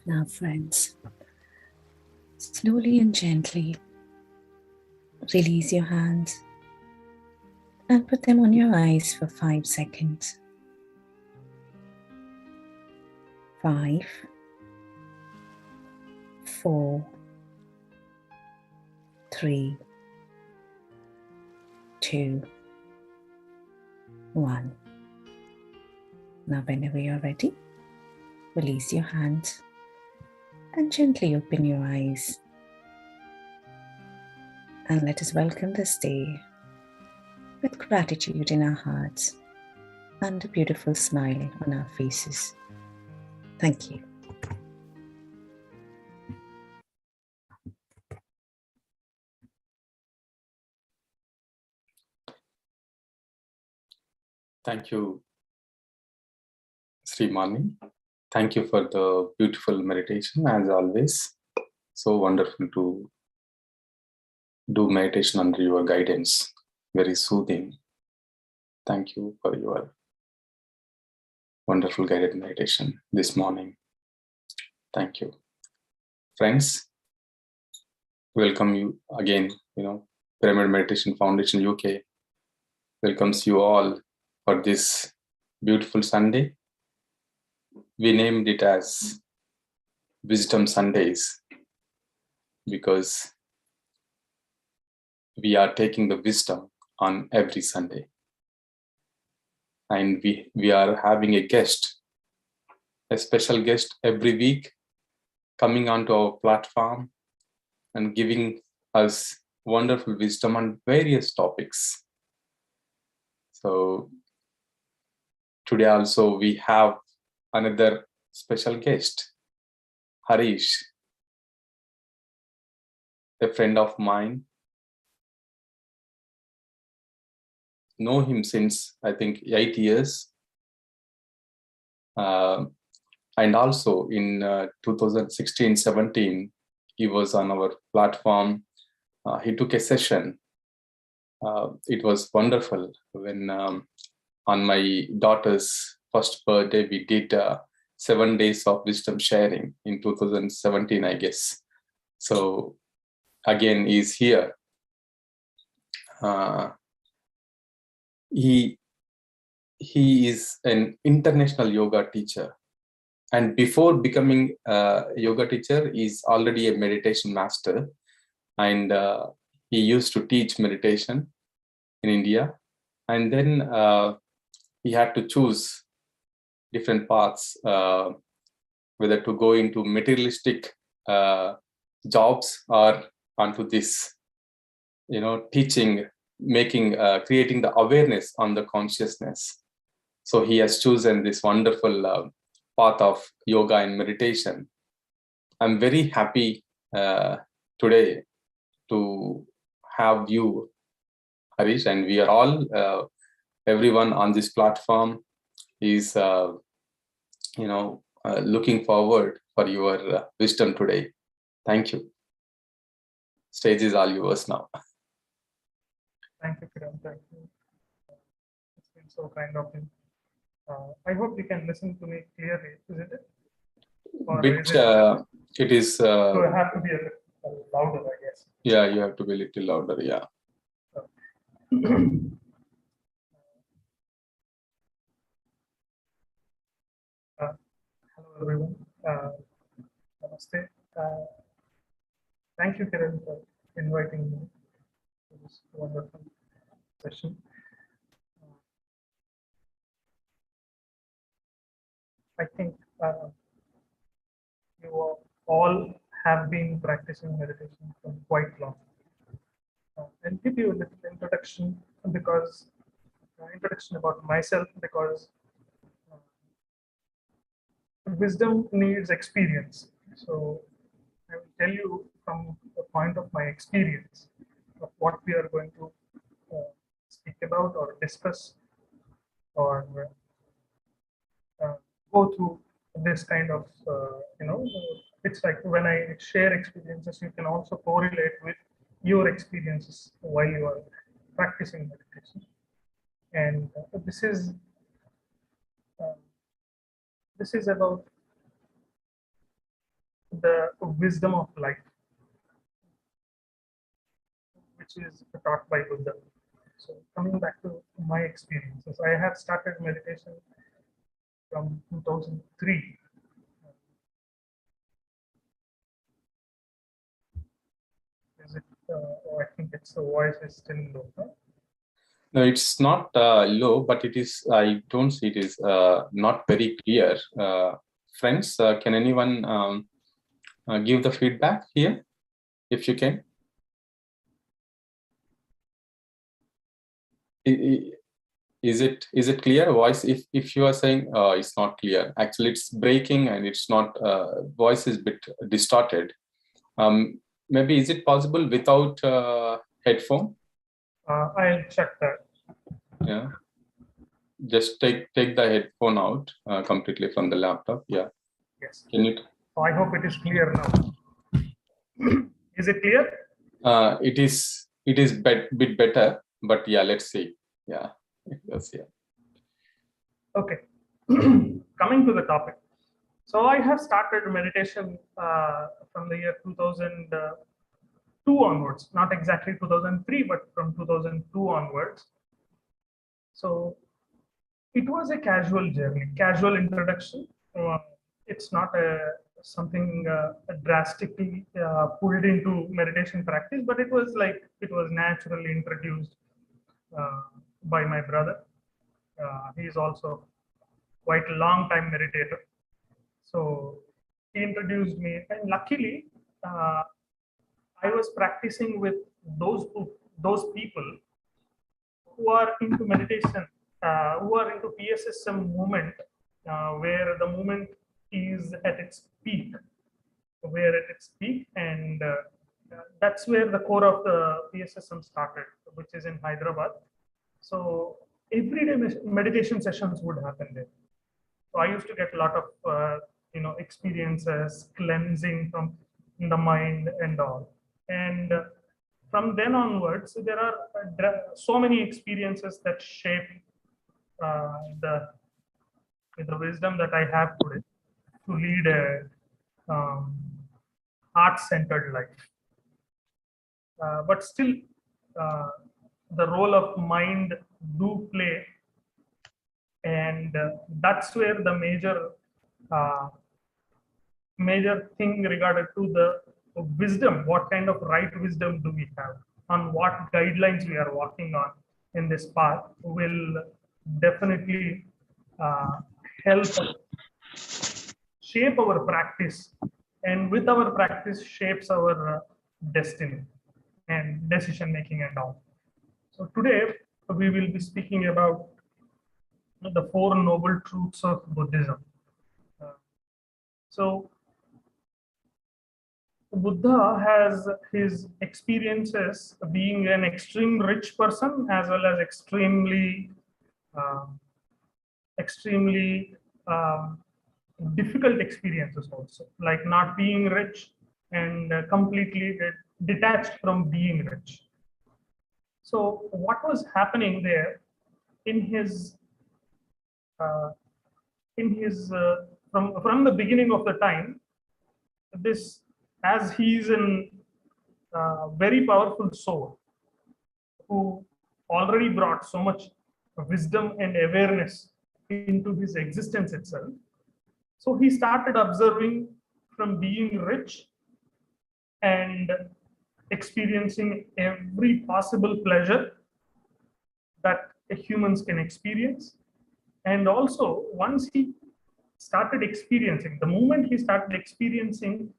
Now, friends, slowly and gently release your hands and put them on your eyes for 5 seconds. 5, 4, 3, 2, 1. Now, whenever you're ready, release your hands and gently open your eyes. And let us welcome this day with gratitude in our hearts and a beautiful smile on our faces. Thank you. Thank you, Sri Mani. Thank you for the beautiful meditation, as always. So wonderful to do meditation under your guidance. Very soothing. Thank you for your wonderful guided meditation this morning. Thank you. Friends, welcome you again. Pyramid Meditation Foundation UK welcomes you all for this beautiful Sunday. We named it as Wisdom Sundays because we are taking the wisdom on every Sunday. And we are having a guest, a special guest every week coming onto our platform and giving us wonderful wisdom on various topics. So today also we have another special guest, Harish, a friend of mine. Know him since I think 8 years. And also in 2016-17, he was on our platform. He took a session. It was wonderful when on my daughter's first birthday, we did 7 days of wisdom sharing in 2017, I guess. So again, he's here. He is an international yoga teacher. And before becoming a yoga teacher, he's already a meditation master. And he used to teach meditation in India. And then he had to choose different paths, whether to go into materialistic jobs or onto this, teaching, making, creating the awareness on the consciousness. So he has chosen this wonderful path of yoga and meditation. I'm very happy today to have you, Harish, and we are all, everyone on this platform is, looking forward for your wisdom today. Thank you. Stage is all yours now. Thank you, Kiran. Thank you. It's been so kind of him. I hope you can listen to me clearly, isn't it? Or it is. So I have to be a little louder, I guess. Yeah, you have to be a little louder. Yeah. Hello, everyone. Namaste. Thank you, Kiran, for inviting me to this wonderful session. I think you all have been practicing meditation for quite long. I'll give you a little introduction about myself, because wisdom needs experience. So I will tell you from the point of my experience of what we are going to speak about or discuss or go through this kind of, it's like when I share experiences, you can also correlate with your experiences while you are practicing meditation. And this is about the wisdom of life, which is taught by Buddha. So coming back to my experiences, I have started meditation from 2003. Is it? I think it's the voice is still low. Huh? No, it's not low, but it is. I don't see it is not very clear. Friends, can anyone give the feedback here, if you can? Is it clear voice? If you are saying it's not clear, actually it's breaking and it's not. Voice is a bit distorted. Maybe is it possible without headphone? I'll check that. Yeah. Just take the headphone out completely from the laptop. Yeah. Yes. Can you? I hope it is clear now. Is it clear? It is bit better, but yeah, let's see. Yeah. Yes, yeah. Okay. Coming to the topic. So I have started meditation from the year 2002 onwards, not exactly 2003, but from 2002 onwards. So it was a casual journey, casual introduction. It's not something drastically pulled into meditation practice, but it was naturally introduced by my brother. He is also quite a long time meditator. So he introduced me, and luckily, I was practicing with those people who are into meditation, who are into PSSM movement, where the movement is at its peak, and that's where the core of the PSSM started, which is in Hyderabad. So everyday meditation sessions would happen there. So I used to get a lot of experiences, cleansing from the mind and all. And from then onwards, there are so many experiences that shape the wisdom that I have today to lead a heart-centered life. But still, the role of mind do play, and that's where the major thing regarded to the wisdom, what kind of right wisdom do we have, on what guidelines we are walking on in this path, will definitely help shape our practice, and with our practice shapes our destiny and decision making and all. So today we will be speaking about the Four Noble Truths of Buddhism. So Buddha has his experiences being an extreme rich person, as well as extremely difficult experiences also, like not being rich and completely detached from being rich. So what was happening there in his from the beginning of the time, this, as he's a very powerful soul who already brought so much wisdom and awareness into his existence itself. So he started observing from being rich and experiencing every possible pleasure that humans can experience. And also, once he started experiencing, the moment he started experiencing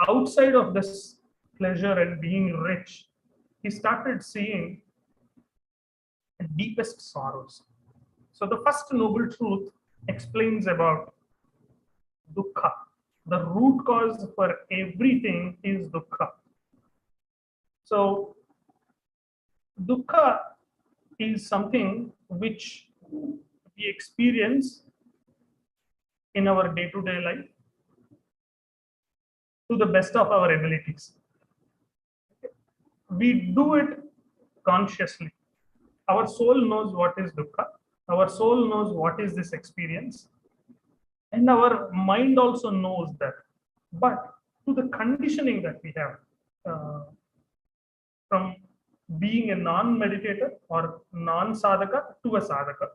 outside of this pleasure and being rich, he started seeing the deepest sorrows. So the first noble truth explains about dukkha. The root cause for everything is dukkha. So dukkha is something which we experience in our day-to-day life to the best of our abilities. We do it consciously. Our soul knows what is dukkha. Our soul knows what is this experience. And our mind also knows that but to the conditioning that we have from being a non-meditator or non-sadhaka to a sadhaka.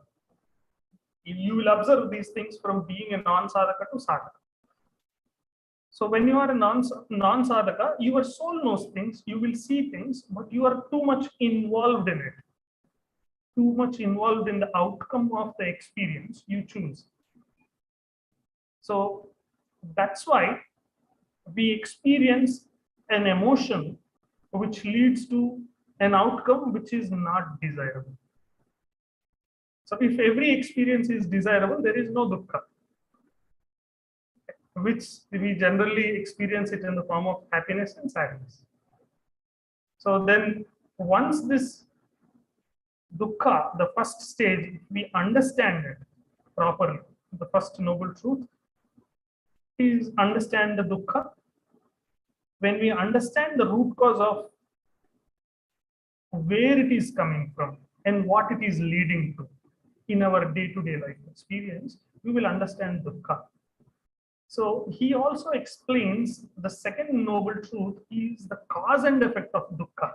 You will observe these things from being a non-sadhaka to sadhaka. So when you are a non-sadhaka, your soul knows things, you will see things, but you are too much involved in it, too much involved in the outcome of the experience you choose. So that's why we experience an emotion which leads to an outcome which is not desirable. So if every experience is desirable, there is no dukkha, which we generally experience it in the form of happiness and sadness. So then once this dukkha, the first stage, we understand it properly, the first noble truth is understand the dukkha. When we understand the root cause of where it is coming from and what it is leading to in our day-to-day life experience, we will understand dukkha. So he also explains the second noble truth is the cause and effect of dukkha.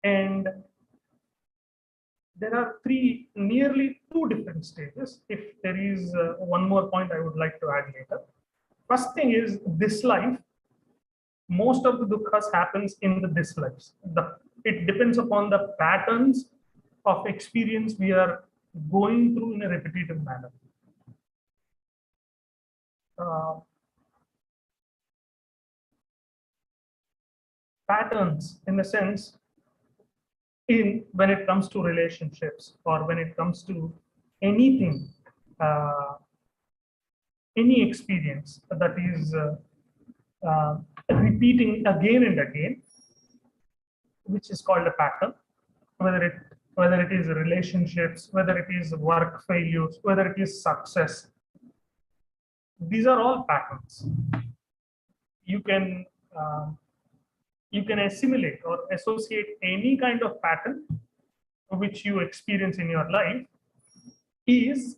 And there are nearly two different stages. If there is one more point I would like to add later. First thing is this life, most of the dukkhas happens in this lives. It depends upon the patterns of experience we are going through in a repetitive manner. Patterns in the sense when it comes to relationships or when it comes to anything, any experience that is repeating again and again, which is called a pattern, whether it is relationships, whether it is work failures, whether it is success. These are all patterns. You can assimilate or associate any kind of pattern which you experience in your life is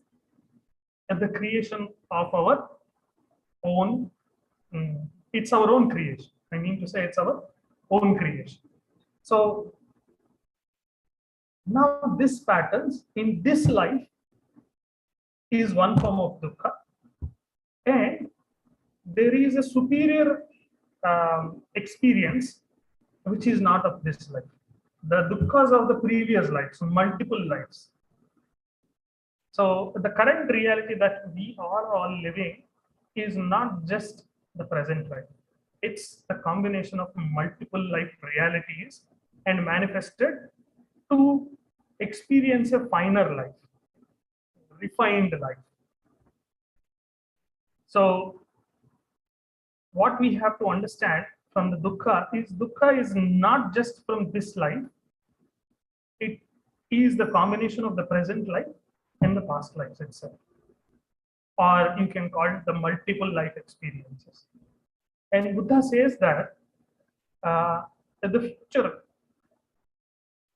the creation of our own. It's our own creation. I mean to say it's our own creation. So now this patterns in this life is one form of dukkha, and there is a superior experience which is not of this life. The dukkhas of the previous lives, multiple lives. So the current reality that we are all living is not just the present life. It's the combination of multiple life realities and manifested to experience a finer life, refined life. So what we have to understand from the dukkha is not just from this life. It is the combination of the present life and the past lives itself. Or you can call it the multiple life experiences. And Buddha says that the future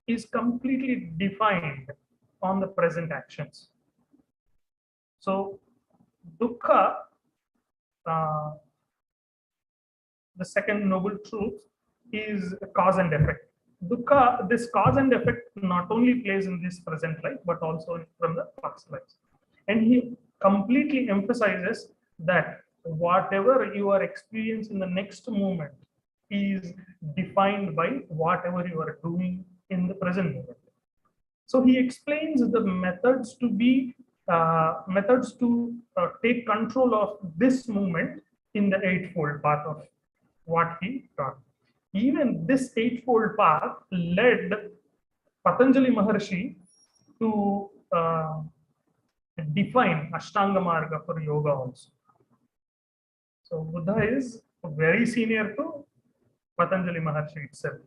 is completely defined on the present actions. So dukkha, the second noble truth, is cause and effect. Dukkha, this cause and effect not only plays in this present life, but also from the past lives. And he completely emphasizes that whatever you are experiencing in the next moment is defined by whatever you are doing in the present moment. So he explains the methods to take control of this moment in the eightfold path of what he taught. Even this eightfold path led Patanjali Maharshi to define Ashtanga Marga for yoga also. So Buddha is very senior to Patanjali Maharshi itself.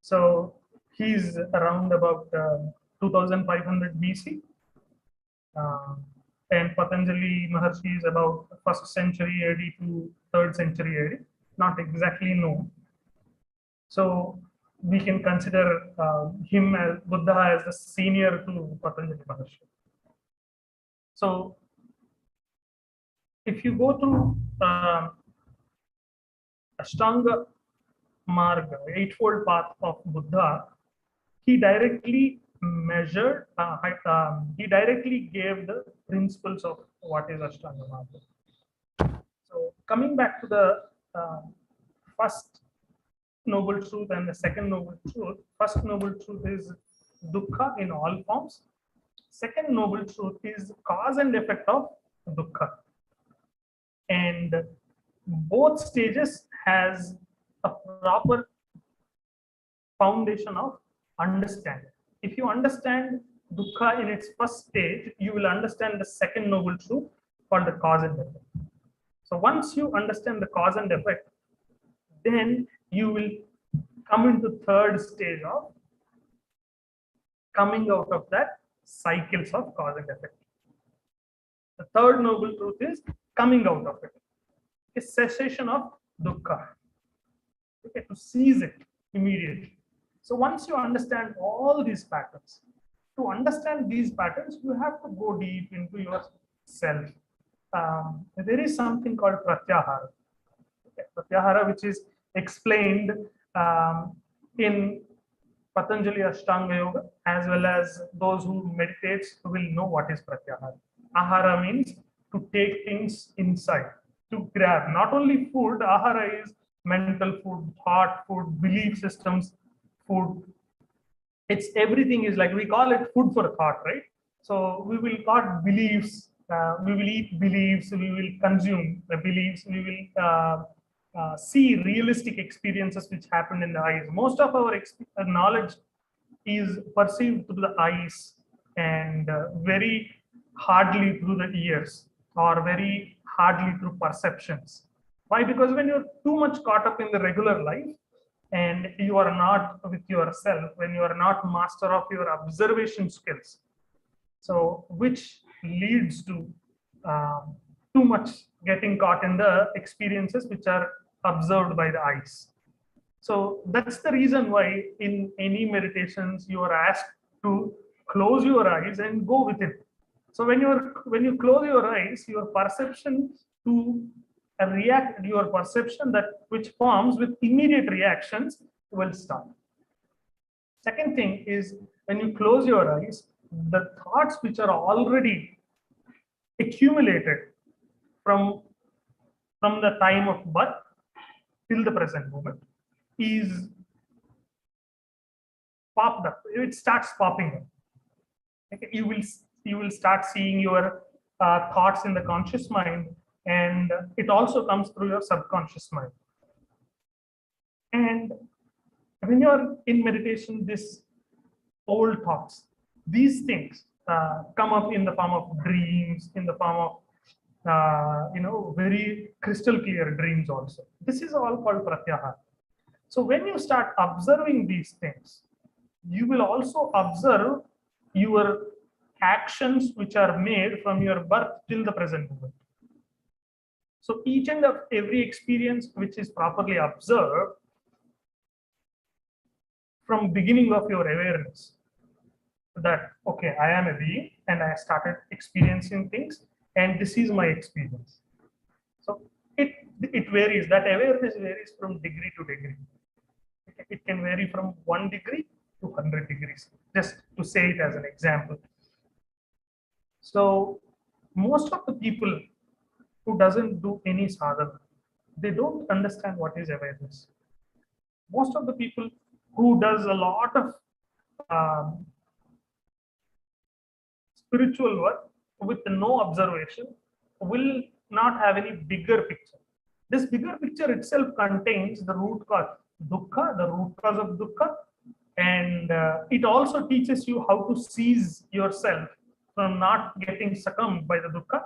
So he's around about 2500 BC. And Patanjali Maharshi is about 1st century AD to 3rd century AD, not exactly known. So we can consider him as Buddha as the senior to Patanjali Maharshi. So if you go through Ashtanga Marga, Eightfold Path of Buddha, he directly measured, he directly gave the principles of what is Ashtanga Marga. So coming back to the first noble truth and the second noble truth, first noble truth is dukkha in all forms. Second noble truth is cause and effect of dukkha. And both stages has a proper foundation of understanding. If you understand dukkha in its first stage, you will understand the second noble truth called the cause and effect. So once you understand the cause and effect, then you will come into third stage of coming out of that cycles of cause and effect. The third noble truth is coming out of it. A cessation of dukkha. Okay, to seize it immediately. So once you understand all these patterns, to understand these patterns, you have to go deep into yourself. There is something called pratyahara. Okay, pratyahara, which is explained in Patanjali Ashtanga Yoga, as well as those who meditate will know what is pratyahara. Ahara means to take things inside, to grab. Not only food, ahara is mental food, thought food, belief systems food. It's everything is like, we call it food for thought, right? So we will got beliefs, we will eat beliefs, we will consume the beliefs, we will see realistic experiences which happen in the eyes. Most of our knowledge is perceived through the eyes and very hardly through the ears, or very hardly through perceptions. Why? Because when you're too much caught up in the regular life and you are not with yourself, when you are not master of your observation skills, so which leads to too much getting caught in the experiences which are observed by the eyes. So that's the reason why in any meditations you are asked to close your eyes and go with it. So when you close your eyes, your perception to react, your perception that which forms with immediate reactions will start. Second thing is, when you close your eyes, the thoughts which are already accumulated from the time of birth till the present moment is popped up. It starts popping up. Okay, you will start seeing your thoughts in the conscious mind, and it also comes through your subconscious mind. And when you're in meditation, these old thoughts, these things come up in the form of dreams, in the form of very crystal clear dreams also. This is all called pratyahara. So when you start observing these things, you will also observe your actions which are made from your birth till the present moment. So each and every experience which is properly observed from beginning of your awareness, that okay, I am a being and I started experiencing things and this is my experience. So it varies. That awareness varies from degree to degree. It can vary from 1 degree to 100 degrees, just to say it as an example. So most of the people who doesn't do any sadhana, they don't understand what is awareness. Most of the people who does a lot of spiritual work with no observation will not have any bigger picture. This bigger picture itself contains the root cause dukkha, the root cause of dukkha, and it also teaches you how to seize yourself from not getting succumbed by the dukkha.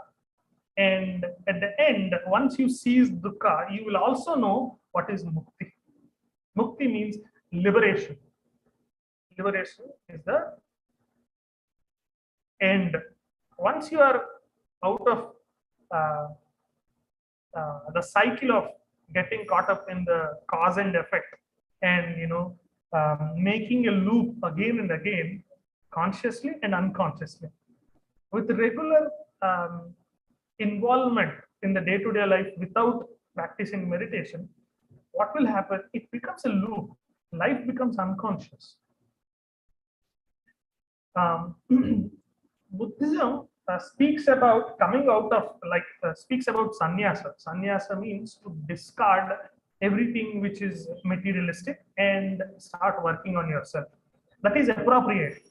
And at the end, once you seize dukkha, you will also know what is mukti. Mukti means liberation. Liberation is the end. Once you are out of the cycle of getting caught up in the cause and effect, and making a loop again and again, consciously and unconsciously, with regular involvement in the day-to-day life without practicing meditation, what will happen? It becomes a loop. Life becomes unconscious. Buddhism speaks about coming out of speaks about sannyasa. Sannyasa means to discard everything which is materialistic and start working on yourself. That is appropriate.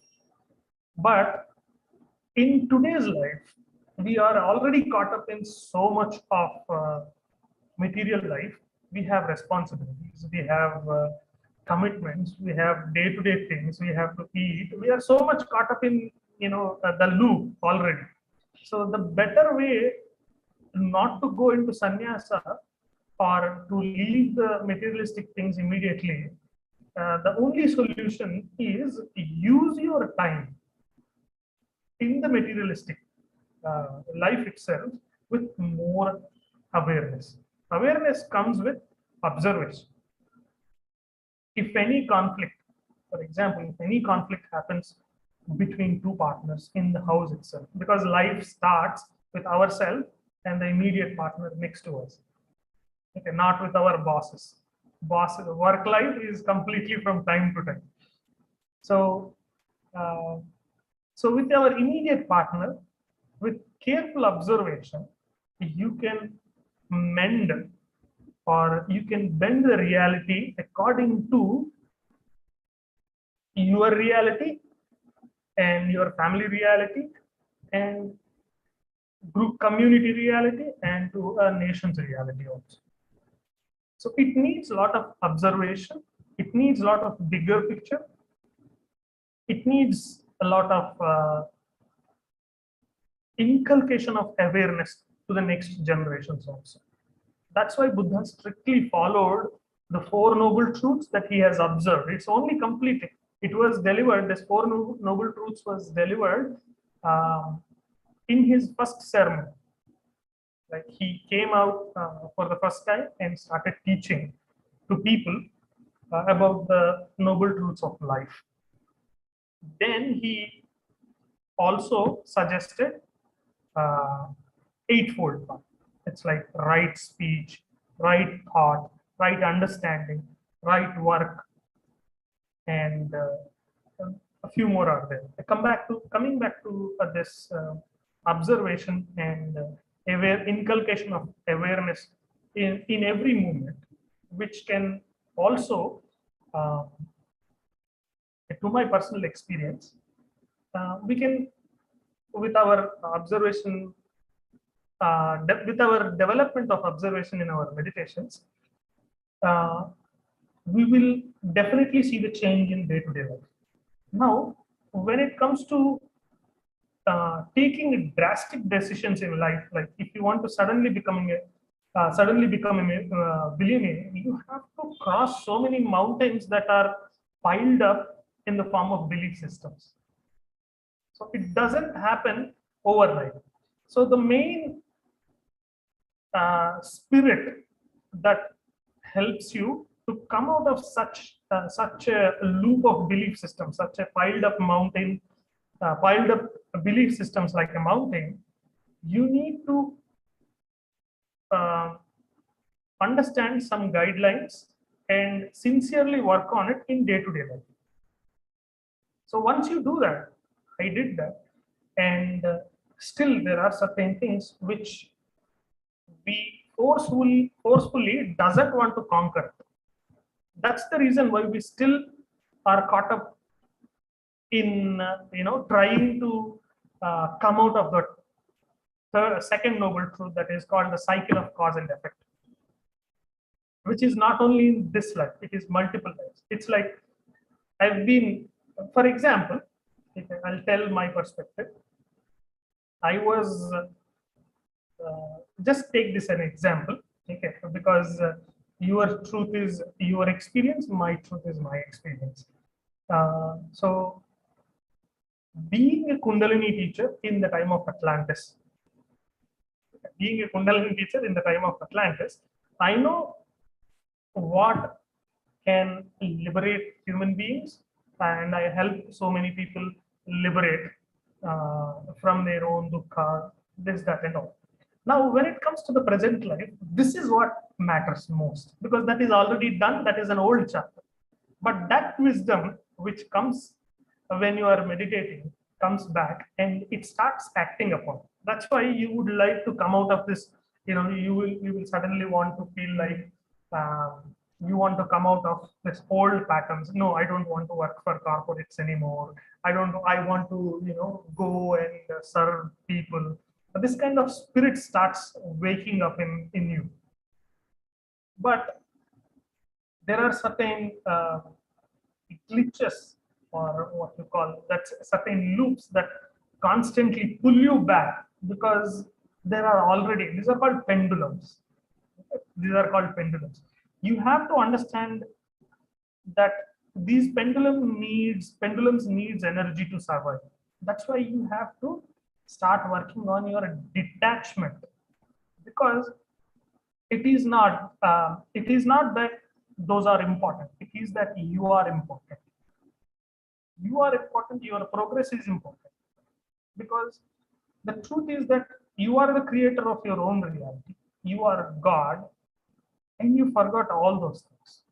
But in today's life, we are already caught up in so much of material life. We have responsibilities, we have commitments, we have day-to-day things, we have to eat. We are so much caught up in the loop already. So the better way not to go into sannyasa or to leave the materialistic things immediately, the only solution is use your time in the materialistic life itself with more awareness. Awareness comes with observation. If any conflict, for example, if any conflict happens between two partners in the house itself, because life starts with ourselves and the immediate partner next to us, okay, not with our bosses. Work life is completely from time to time. So, so with our immediate partner, with careful observation, you can mend or you can bend the reality according to your reality and your family reality and group community reality and to a nation's reality also. So it needs a lot of observation. It needs a lot of bigger picture. It needs a lot of inculcation of awareness to the next generations also. That's why Buddha strictly followed the Four Noble Truths that he has observed. It's only completed. It was delivered, this Four Noble Truths was delivered in his first sermon. Like he came out for the first time and started teaching to people about the noble truths of life. Then he also suggested eightfold path. It's like right speech, right thought, right understanding, right work, and a few more are there. Coming back to this observation and inculcation of awareness in every movement, which can also, to my personal experience, we can, with our observation, with our development of observation in our meditations, we will definitely see the change in day-to-day life. Now, when it comes to taking drastic decisions in life, like if you want to suddenly become a billionaire, you have to cross so many mountains that are piled up in the form of belief systems. So it doesn't happen overnight. So the main spirit that helps you to come out of such a loop of belief systems, such a piled up belief systems like a mountain, you need to understand some guidelines and sincerely work on it in day-to-day life. So once you do that, I did that, and still there are certain things which we forcefully doesn't want to conquer. That's the reason why we still are caught up in trying to come out of the second noble truth, that is called the cycle of cause and effect, which is not only in this life, it is multiple lives. It's like I've been, for example, I'll tell my perspective. I was just take this an example, okay? Because your truth is your experience, my truth is my experience. So, being a Kundalini teacher in the time of Atlantis, I know what can liberate human beings, and I help so many people liberate from their own dukkha, this, that, and all. Now, when it comes to the present life, this is what matters most, because that is already done. That is an old chapter. But that wisdom which comes when you are meditating comes back and it starts acting upon. That's why you would like to come out of this. You will suddenly want to feel like you want to come out of this old patterns. No, I don't want to work for corporates anymore. I want to go and serve people. This kind of spirit starts waking up in you. But there are certain glitches, or what you call that, certain loops that constantly pull you back, because there are already, these are called pendulums. These are called pendulums. You have to understand that these pendulums needs energy to survive. That's why you have to start working on your detachment, because it is not that those are important. It is that you are important. You are important. Your progress is important, because the truth is that you are the creator of your own reality. You are God, and you forgot all those things.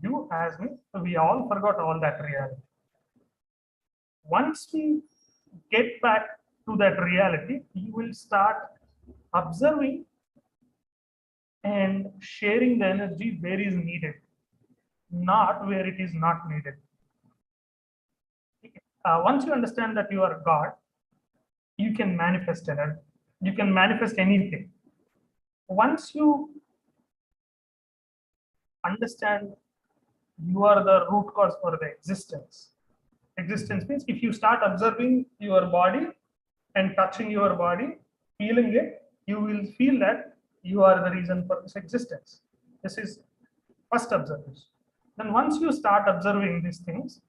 You, as me, we all forgot all that reality. Once we get back to that reality, you will start observing and sharing the energy where is needed, not where it is not needed. Once you understand that you are God, you can manifest energy. You can manifest anything. Once you understand you are the root cause for the existence. Existence means if you start observing your body and touching your body, feeling it, you will feel that you are the reason for this existence. This is first observation. Then once you start observing these things,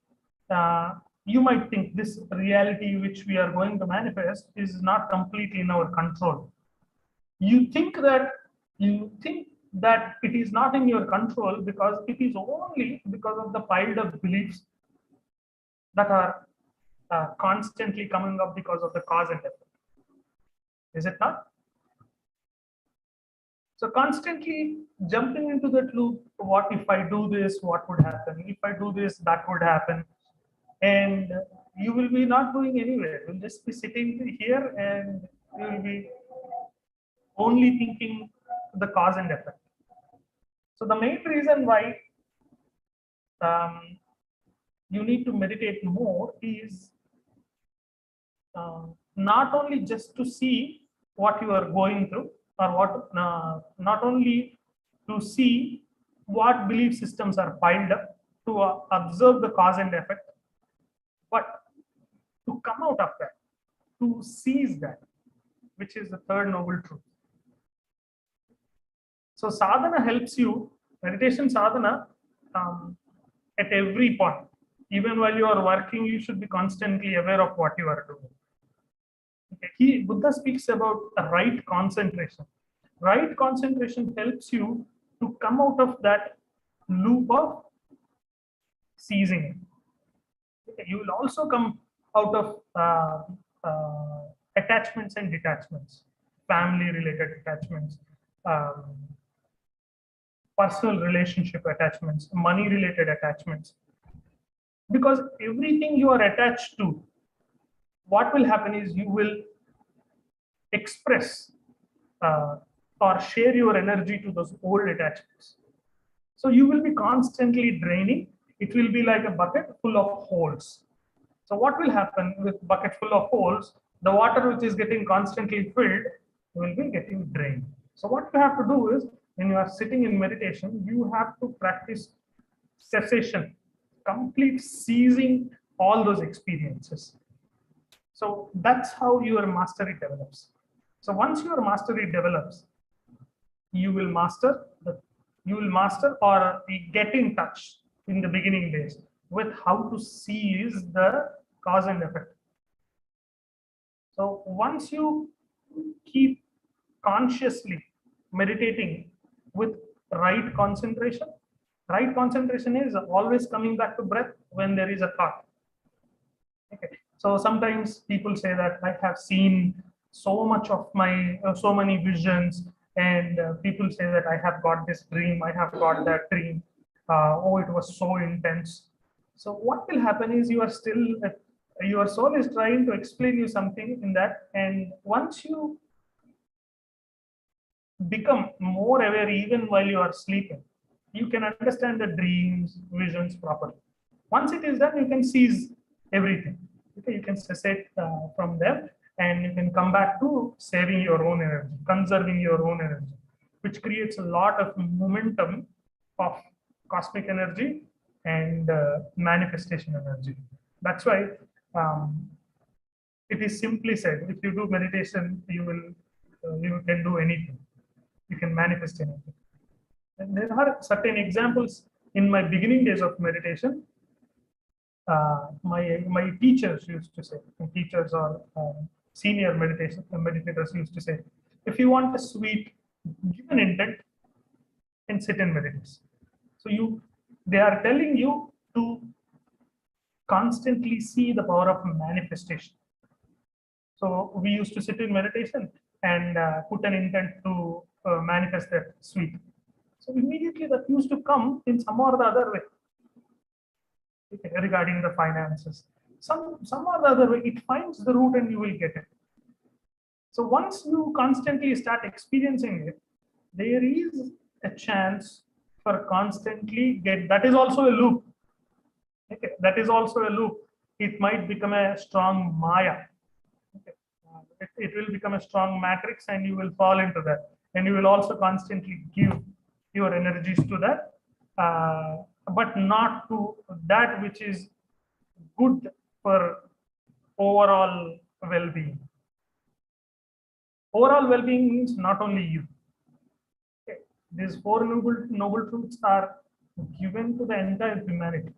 you might think this reality which we are going to manifest is not completely in our control. You think that it is not in your control because it is only because of the piled up beliefs that are constantly coming up because of the cause and effect. Is it not? So constantly jumping into that loop, what if I do this, what would happen? If I do this, that would happen. And you will be not going anywhere. You'll just be sitting here and you will be only thinking the cause and effect. So the main reason why you need to meditate more is not only just to see what you are going through, or what not only to see what belief systems are piled up, to observe the cause and effect, but to come out of that, to seize that, which is the third noble truth. So sadhana helps you, meditation sadhana, at every point. Even while you are working, you should be constantly aware of what you are doing. Okay. Buddha speaks about the right concentration. Right concentration helps you to come out of that loop of seizing. Okay. You will also come out of attachments and detachments, family-related attachments, personal relationship attachments, money-related attachments. Because everything you are attached to, what will happen is you will express or share your energy to those old attachments. So you will be constantly draining. It will be like a bucket full of holes. So what will happen with bucket full of holes? The water which is getting constantly filled will be getting drained. So what you have to do is, when you are sitting in meditation, you have to practice cessation, complete ceasing all those experiences. So that's how your mastery develops. So once your mastery develops, you will master or get in touch in the beginning days with how to seize the cause and effect. So once you keep consciously meditating with right concentration is always coming back to breath when there is a thought. Okay. So sometimes people say that I have seen so much of my, so many visions, and people say that I have got this dream, I have got that dream. Oh, it was so intense. So what will happen is you are still, your soul is trying to explain you something in that, and once you become more aware even while you are sleeping, you can understand the dreams, visions properly. Once it is done, you can seize everything. Okay, you can cessate from them, and you can come back to saving your own energy, conserving your own energy, which creates a lot of momentum of cosmic energy and manifestation energy. That's why it is simply said, if you do meditation, you can do anything. You can manifest anything. And there are certain examples in my beginning days of meditation. My teachers used to say, teachers or senior meditators used to say, if you want a sweet, give an intent and sit and meditate. So they are telling you to constantly see the power of manifestation. So we used to sit in meditation and put an intent to manifest that sweet. So immediately that used to come in some or the other way. Okay, regarding the finances, some or the other way, it finds the root and you will get it. So once you constantly start experiencing it, there is a chance for constantly get. That is also a loop. Okay, that is also a loop. It might become a strong Maya. Okay. It will become a strong matrix, and you will fall into that. And you will also constantly give your energies to that, but not to that which is good for overall well-being. Overall well-being means not only you. Okay. These four noble truths are given to the entire humanity.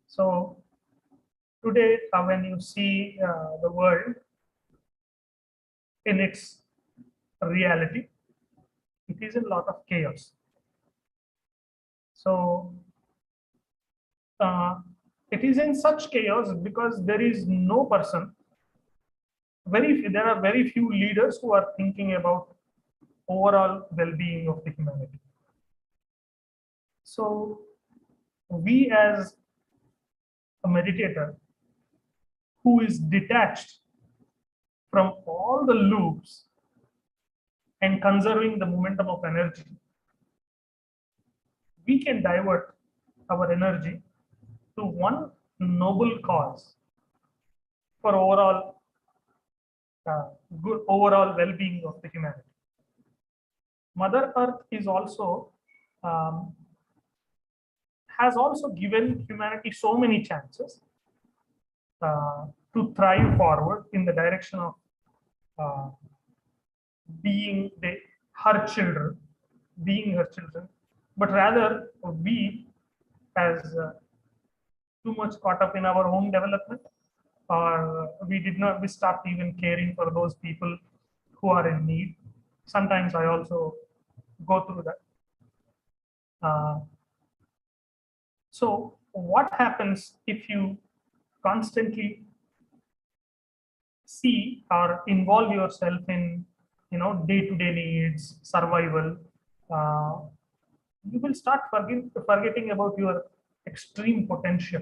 So today, when you see the world in its reality, it is a lot of chaos. So it is in such chaos because there is no person. There are very few leaders who are thinking about overall well-being of the humanity. So we, as a meditator who is detached from all the loops and conserving the momentum of energy, we can divert our energy to one noble cause for good overall well-being of the humanity. Mother Earth is also has also given humanity so many chances to thrive forward in the direction of being her children, but rather we, as too much caught up in our own development, or we stopped even caring for those people who are in need. Sometimes I also go through that. So what happens if you constantly see or involve yourself in day-to-day needs, survival? You will start forgetting about your extreme potential.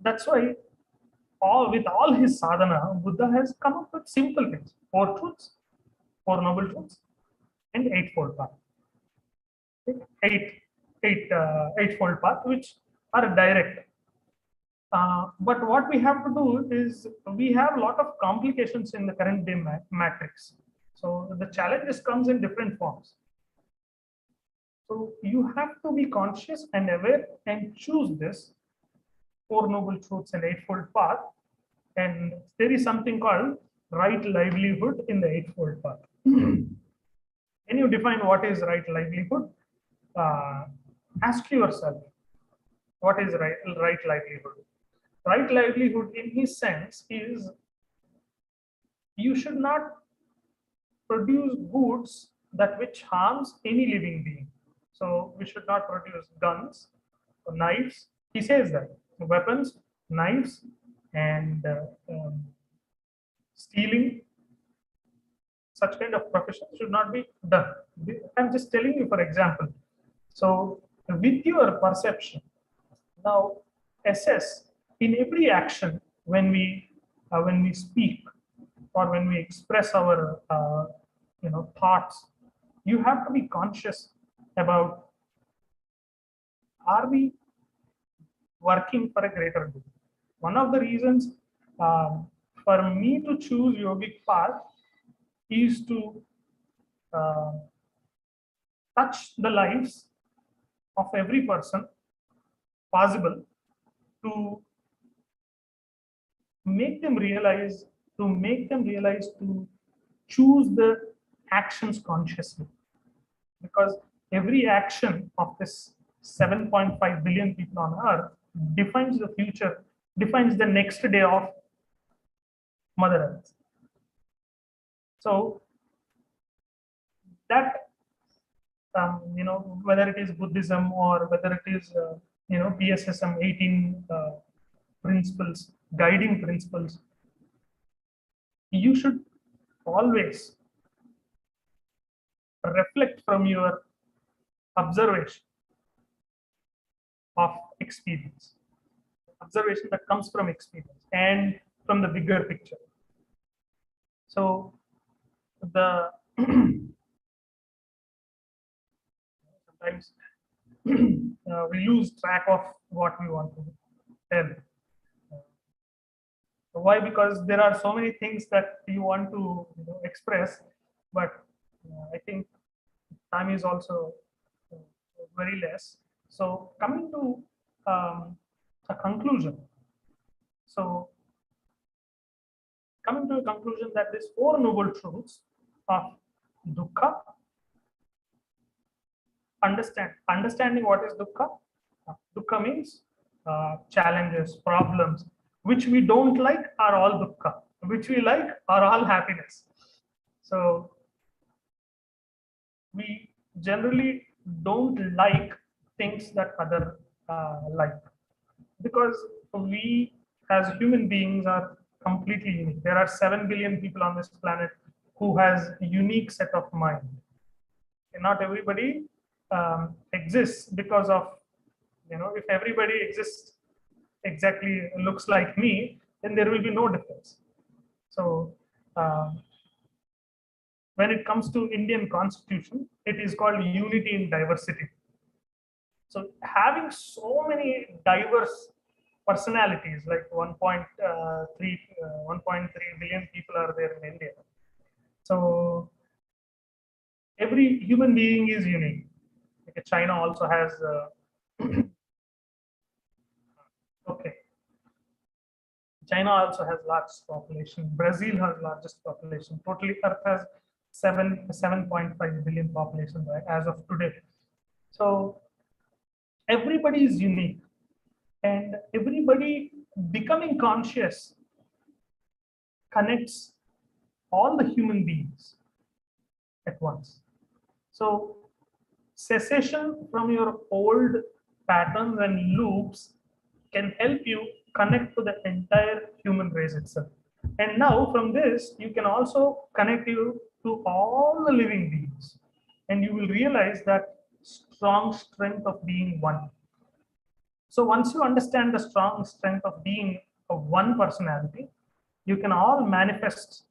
That's why with all his sadhana, Buddha has come up with simple things: four truths, four noble truths, and eightfold path. Eightfold path, which are direct. But what we have to do is, we have a lot of complications in the current day matrix. So the challenges comes in different forms. So you have to be conscious and aware and choose this four noble truths and eightfold path. And there is something called right livelihood in the eightfold path. Can you define what is right livelihood? Ask yourself, what is right livelihood? Right livelihood, in his sense, is you should not produce goods that which harms any living being. So we should not produce guns or knives. He says that weapons, knives, and stealing, such kind of profession should not be done. I'm just telling you, for example. So with your perception, now assess in every action when we speak or when we express our thoughts, you have to be conscious about, are we working for a greater good? One of the reasons for me to choose yogic path is to touch the lives of every person possible, to make them realize to choose the actions consciously, because every action of this 7.5 billion people on earth defines the future, defines the next day of Mother Earth. So that whether it is Buddhism or whether it is PSSM 18 principles, guiding principles, you should always reflect from your observation of experience, observation that comes from experience and from the bigger picture. So the sometimes we lose track of what we want to tell. Why? Because there are so many things that you want to express, but I think time is also very less. So coming to a conclusion. So coming to a conclusion that these four noble truths of dukkha, understanding what is dukkha. Dukkha means challenges, problems, which we don't like are all dukkha, which we like are all happiness. So we generally don't like things that other like, because we as human beings are completely unique. There are 7 billion people on this planet who has a unique set of mind. And not everybody exists because of, if everybody exists exactly looks like me, then there will be no difference. So when it comes to Indian Constitution, it is called unity in diversity. So having so many diverse personalities, like 1.3 billion people are there in India. So every human being is unique. Like China also has okay. China also has largest population. Brazil has largest population. Totally, Earth has 7.5 billion population, right, as of today. So everybody is unique, and everybody becoming conscious connects all the human beings at once. So cessation from your old patterns and loops can help you connect to the entire human race itself. And now from this, you can also connect you to all the living beings. And you will realize that strong strength of being one. So once you understand the strong strength of being a one personality, we can all manifest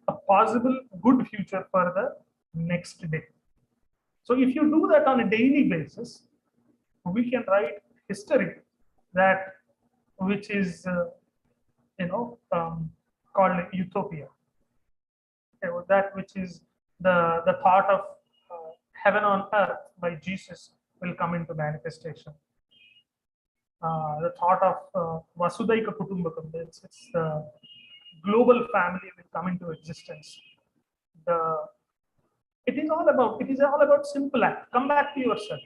a possible good future for the next day. So if you do that on a daily basis, we can write history that which is called utopia. Okay, that which is the thought of heaven on earth by Jesus will come into manifestation. The thought of Vasudhaika Kutumbakam, it's the global family will come into existence. It is all about simple act. Come back to yourself.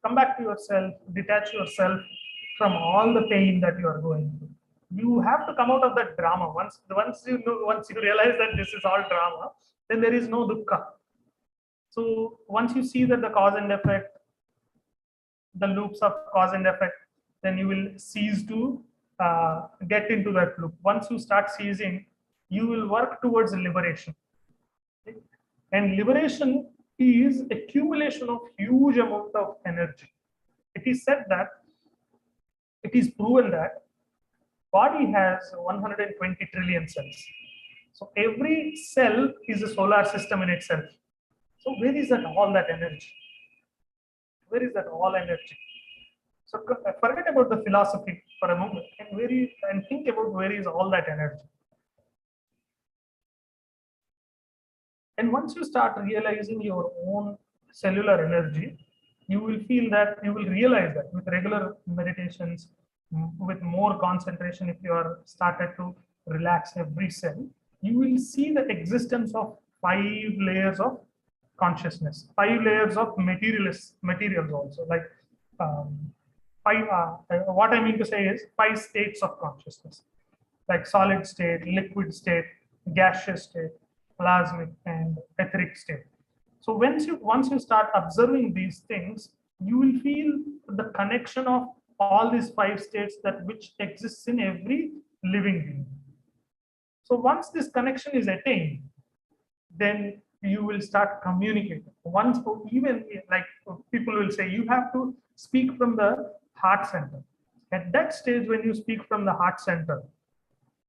Come back to yourself. Detach yourself from all the pain that you are going through. You have to come out of that drama. Once you realize that this is all drama, then there is no dukkha. So once you see that the cause and effect, the loops of cause and effect, then you will cease to get into that loop. Once you start ceasing, you will work towards liberation. Okay? And liberation is accumulation of huge amount of energy. It is said that, it is proven that body has 120 trillion cells. So every cell is a solar system in itself. So where is that all that energy? Where is that all energy? So forget about the philosophy for a moment and think about where is all that energy. And once you start realizing your own cellular energy, you will feel that, you will realize that with regular meditations, with more concentration, if you are started to relax every cell, you will see the existence of 5 layers of consciousness, 5 layers of materials also, like what I mean to say is 5 states of consciousness, like solid state, liquid state, gaseous state, plasmic, and etheric state. So once you start observing these things, you will feel the connection of all these 5 states that which exists in every living being. So once this connection is attained, then you will start communicating. Once, even like people will say, you have to speak from the heart center. At that stage, when you speak from the heart center,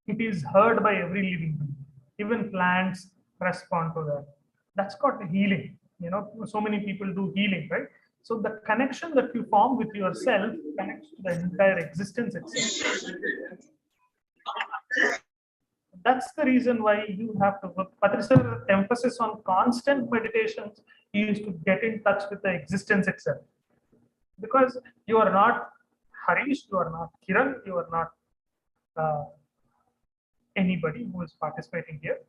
it is heard by every living being. Even plants respond to that. That's called healing. You know, so many people do healing, right? So the connection that you form with yourself connects to the entire existence itself. That's the reason why you have to, Patricia emphasis on constant meditations is to get in touch with the existence itself. Because you are not Harish, you are not Kiran, you are not anybody who is participating here.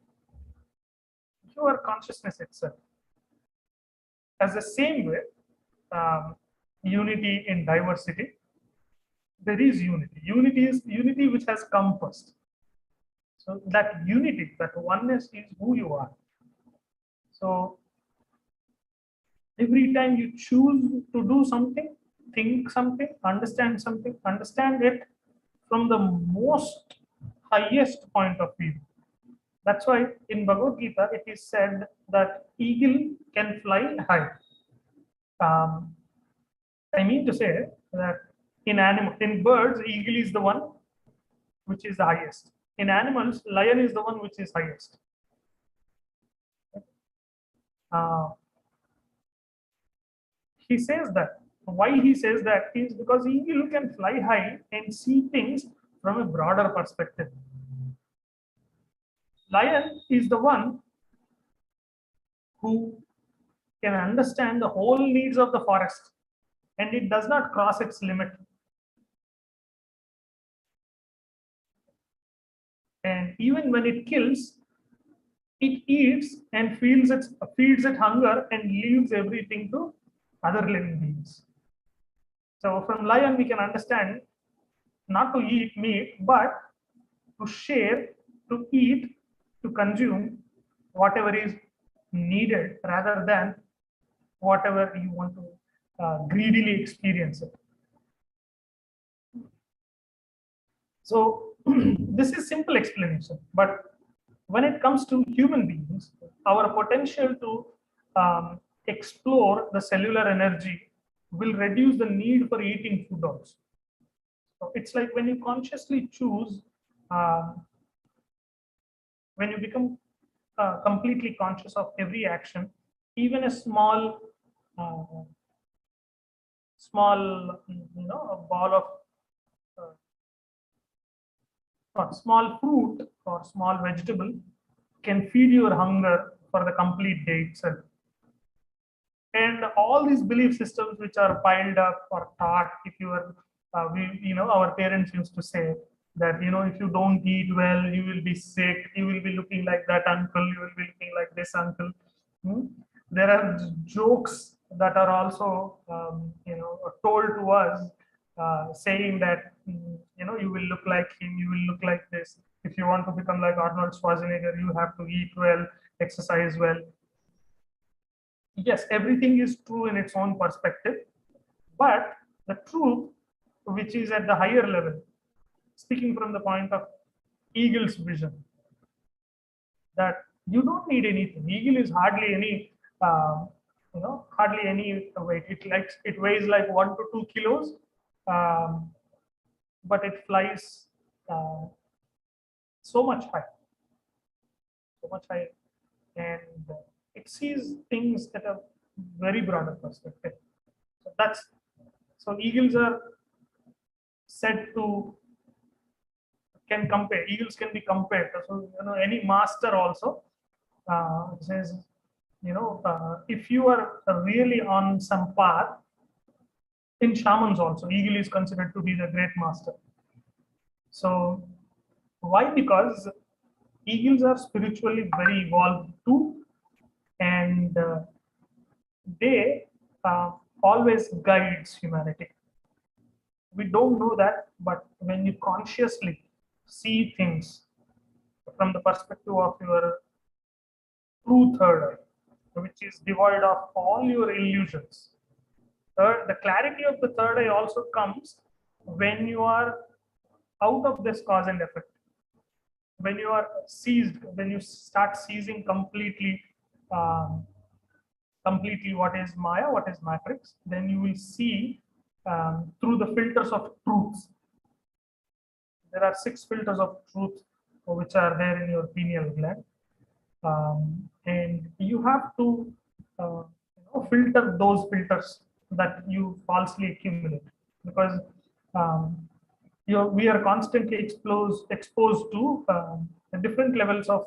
You are consciousness itself. As the same way, unity in diversity, there is unity. Unity is unity which has come first. So that unity, that oneness is who you are. So every time you choose to do something, think something, understand it from the most highest point of view. That's why in Bhagavad Gita, it is said that eagle can fly high. I mean to say that in birds, eagle is the one which is the highest. In animals, lion is the one which is highest. He says that. Why he says that is because eagle can fly high and see things from a broader perspective. Lion is the one who can understand the whole needs of the forest, and it does not cross its limit. And even when it kills, it eats and feeds its hunger and leaves everything to other living beings. So from lion we can understand not to eat meat, but to share, to eat, to consume whatever is needed rather than whatever you want to greedily experience it. So this is simple explanation, but when it comes to human beings, our potential to explore the cellular energy will reduce the need for eating food also. So it's like when you consciously choose, when you become completely conscious of every action, even a small, a ball of or small fruit or small vegetable can feed your hunger for the complete day itself. And all these belief systems which are piled up or taught, if you are, our parents used to say that, if you don't eat well, you will be sick, you will be looking like that uncle, you will be looking like this uncle. There are jokes that are also, told to us, saying that, you will look like him, you will look like this. If you want to become like Arnold Schwarzenegger, you have to eat well, exercise well. Yes, everything is true in its own perspective, but the truth which is at the higher level, speaking from the point of eagle's vision, that you don't need anything. Eagle is hardly any, hardly any weight. It weighs like 1 to 2 kilos, but it flies so much high, and it sees things at a very broader perspective. So eagles are said to eagles can be compared. So any master also says, if you are really on some path, in shamans also, eagle is considered to be the great master. So why? Because eagles are spiritually very evolved too, and they always guides humanity. We don't know that, but when you consciously see things from the perspective of your true third eye, which is devoid of all your illusions. The clarity of the third eye also comes when you are out of this cause and effect. When you are seized, when you start seizing completely what is Maya, what is matrix, then you will see through the filters of truths. There are 6 filters of truth which are there in your pineal gland, and you have to filter those filters that you falsely accumulate, because we are constantly exposed to different levels of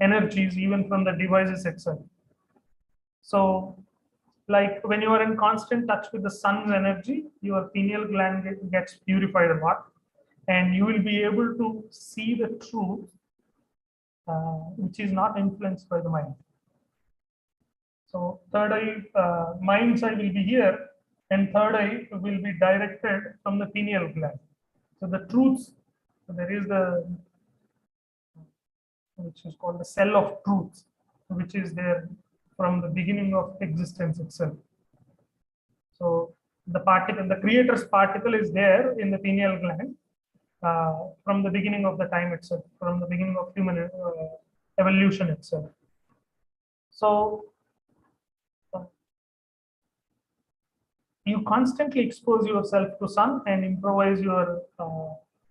energies, even from the devices itself. So, like when you are in constant touch with the sun's energy, your pineal gland gets purified a lot, and you will be able to see the truth, which is not influenced by the mind. So third eye, mind's eye will be here, and third eye will be directed from the pineal gland. So the truths, there is which is called the cell of truth, which is there from the beginning of existence itself. So the creator's particle is there in the pineal gland from the beginning of the time itself, from the beginning of human evolution itself. So you constantly expose yourself to sun and improvise your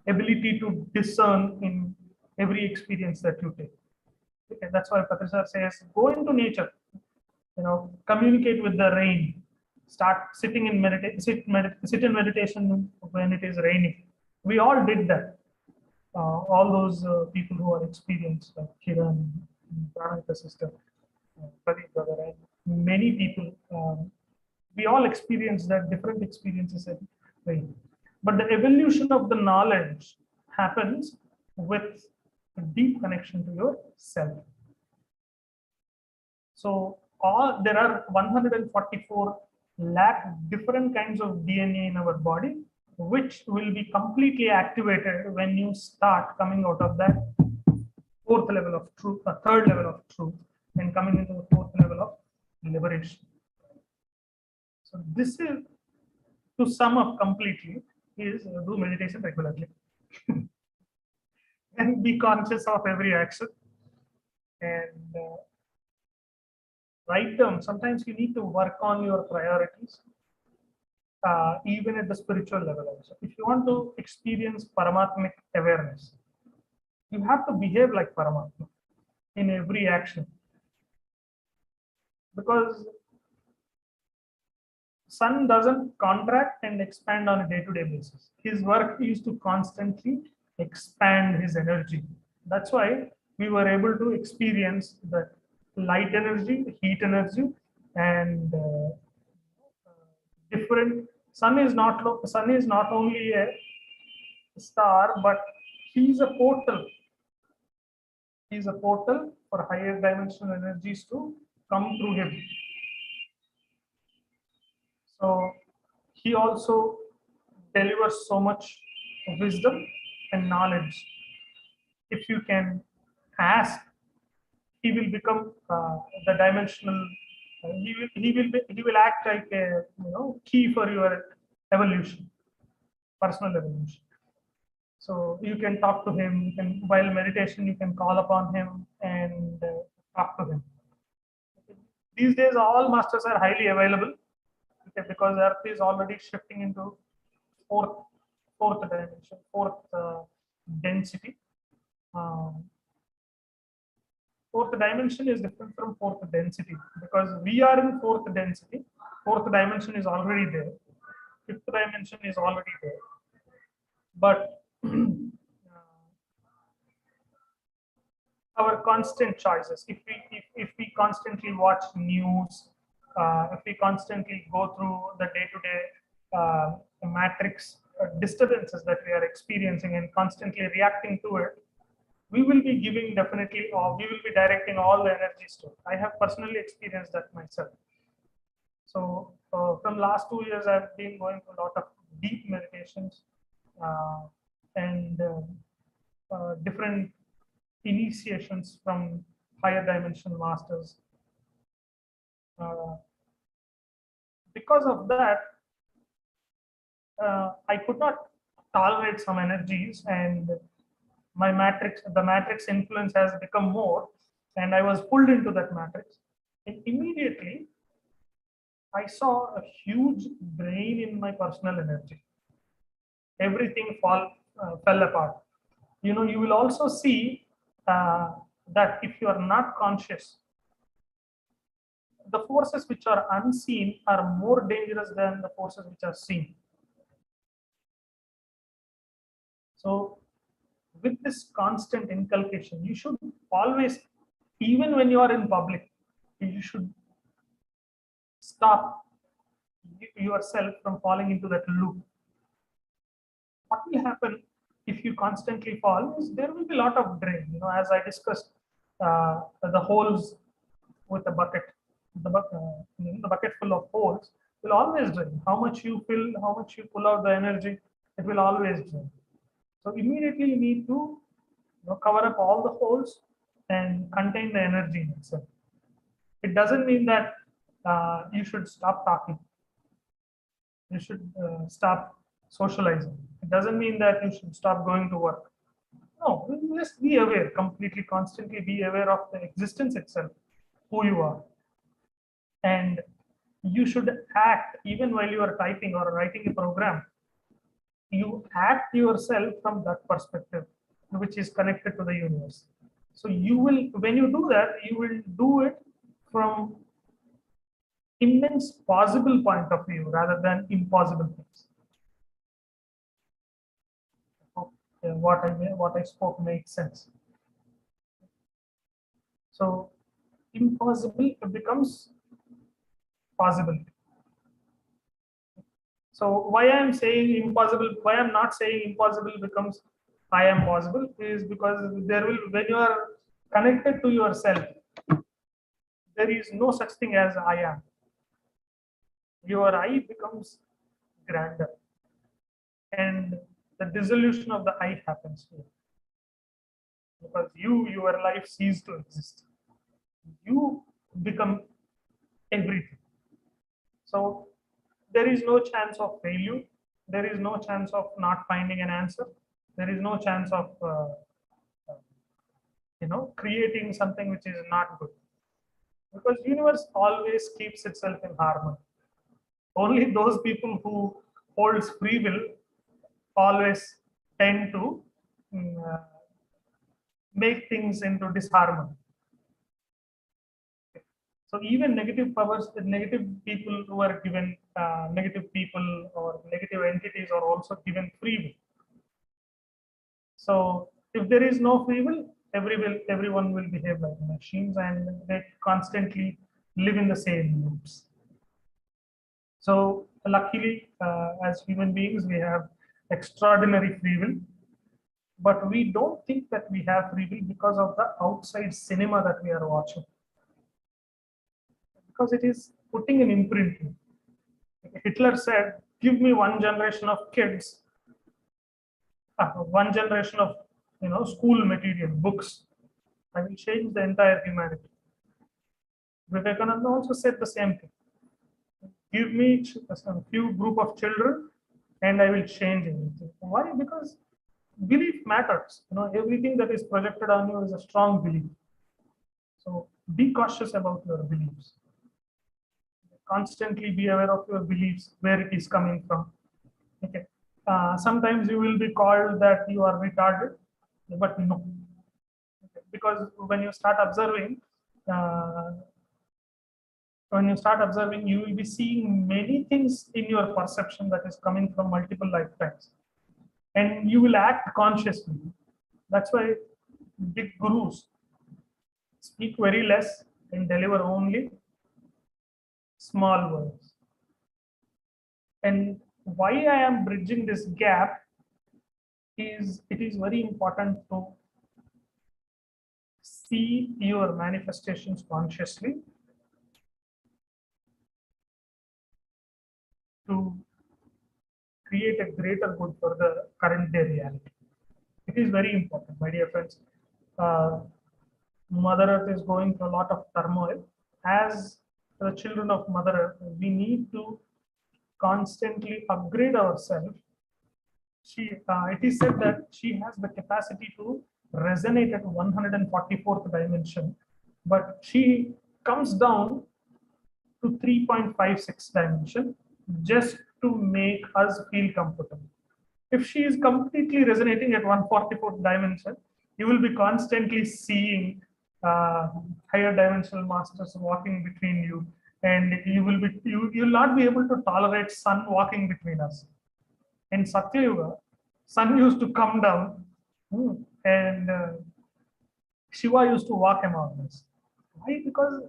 ability to discern in every experience that you take. Okay, that's why Patricia says, go into nature, communicate with the rain, start sitting in sit in meditation when it is raining. We all did that. All those people who are experienced, like Kiran, Pranayita sister, Pradeep brother, and many people, we all experience that, different experiences in rain. But the evolution of the knowledge happens with a deep connection to yourself. So there are 144 lakh different kinds of DNA in our body, which will be completely activated when you start coming out of that fourth level of truth, third level of truth, and coming into the fourth level of liberation. So this is, to sum up completely, is do meditation regularly and be conscious of every action, and write down. Sometimes you need to work on your priorities, even at the spiritual level also. If you want to experience Paramatmic awareness, you have to behave like Paramatma in every action, because sun doesn't contract and expand on a day-to-day basis. His work is to constantly expand his energy. That's why we were able to experience the light energy, the heat energy, and different. Sun is not only a star, but he's a portal. He's a portal for higher dimensional energies to come through him. So he also delivers so much wisdom and knowledge. If you can ask, he will become the dimensional. He will act like a key for your evolution. personal evolution. So you can talk to him, you can, while meditation, you can call upon him and talk to him. These days, all masters are highly available, okay, because Earth is already shifting into fourth dimension, fourth density. Fourth dimension is different from fourth density because we are in fourth density. Fourth dimension is already there. Fifth dimension is already there. But our constant choices, if we constantly watch news, if we constantly go through the day-to-day matrix disturbances that we are experiencing and constantly reacting to it, we will be giving definitely, or we will be directing all the energies to it. I have personally experienced that myself. So from last 2 years, I've been going through a lot of deep meditations and different initiations from higher dimension masters. Because of that, I could not tolerate some energies, and the matrix influence has become more, and I was pulled into that matrix. And immediately, I saw a huge drain in my personal energy. Everything fell apart. You know, you will also see that if you are not conscious, the forces which are unseen are more dangerous than the forces which are seen. So with this constant inculcation, you should always, even when you are in public, you should stop yourself from falling into that loop. What will happen if you constantly fall is there will be a lot of drain. You know, as I discussed, the holes with the bucket, the bucket full of holes will always drain. How much you fill, how much you pull out the energy, it will always drain. So immediately you need to cover up all the holes and contain the energy in itself. It doesn't mean that you should stop talking. You should stop socializing. It doesn't mean that you should stop going to work. No, just be aware, completely, constantly be aware of the existence itself, who you are. And you should act even while you are typing or writing a program. You act yourself from that perspective, which is connected to the universe. So you will, when you do that, you will do it from immense possible point of view rather than impossible things. What I spoke makes sense. So impossible becomes possible. So why I'm saying impossible, why I'm not saying impossible becomes I am possible is because there will, when you are connected to yourself, there is no such thing as I am. Your I becomes grander, and the dissolution of the I happens here. Because your life ceases to exist. You become everything. So there is no chance of failure. There is no chance of not finding an answer. There is no chance of creating something which is not good. Because universe always keeps itself in harmony. Only those people who holds free will always tend to make things into disharmony. So even negative powers, the negative people who are given, negative people or negative entities are also given free will. So if there is no free will, everyone will behave like machines, and they constantly live in the same loops. So luckily, as human beings, we have extraordinary free will, but we don't think that we have free will because of the outside cinema that we are watching. Because it is putting an imprint. Hitler said, give me one generation of kids, one generation of school material, books, I will change the entire humanity. Vivekananda also said the same thing. Give me a few group of children and I will change anything. Why? Because belief matters. Everything that is projected on you is a strong belief. So be cautious about your beliefs. Constantly be aware of your beliefs, where it is coming from. Okay. Sometimes you will be called that you are retarded, but no. Okay. Because uh, when you start observing, you will be seeing many things in your perception that is coming from multiple lifetimes, and you will act consciously. That's why big gurus speak very less and deliver only small words. And why I am bridging this gap is it is very important to see your manifestations consciously, to create a greater good for the current day reality. It is very important, my dear friends. Mother Earth is going through a lot of turmoil. As the children of Mother Earth, we need to constantly upgrade ourselves. It is said that she has the capacity to resonate at 144th dimension, but she comes down to 3.56 dimension just to make us feel comfortable. If she is completely resonating at 144th dimension, you will be constantly seeing higher dimensional masters walking between you, and you will not be able to tolerate sun walking between us. In Satya Yuga, sun used to come down, and Shiva used to walk among us. Why? Because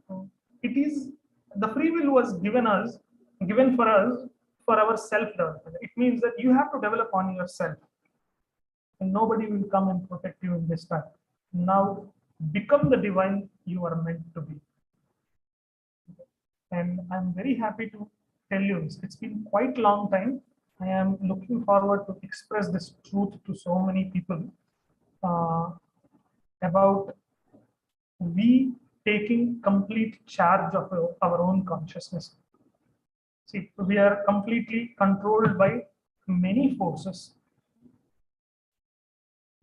it is the free will was given for us for our self development. It means that you have to develop on yourself, and nobody will come and protect you in this time. Now become the divine you are meant to be. And I'm very happy to tell you this. It's been quite a long time. I am looking forward to express this truth to so many people about we taking complete charge of our own consciousness. See, we are completely controlled by many forces,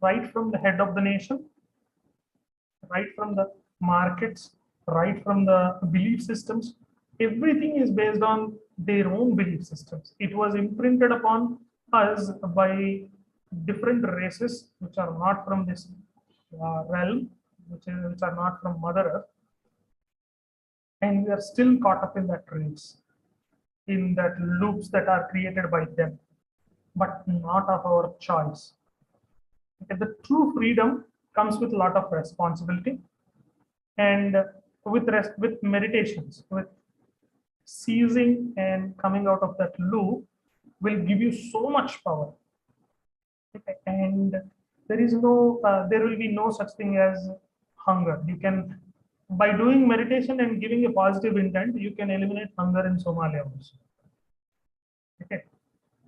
right from the head of the nation, right from the markets, right from the belief systems. Everything is based on their own belief systems. It was imprinted upon us by different races which are not from this realm, which are not from Mother Earth, and we are still caught up in that race, in that loops that are created by them, but not of our choice. Okay, the true freedom comes with a lot of responsibility, and with meditations, with seizing and coming out of that loop will give you so much power. Okay, and there will be no such thing as hunger. You can, by doing meditation and giving a positive intent, you can eliminate hunger in Somalia also. Okay,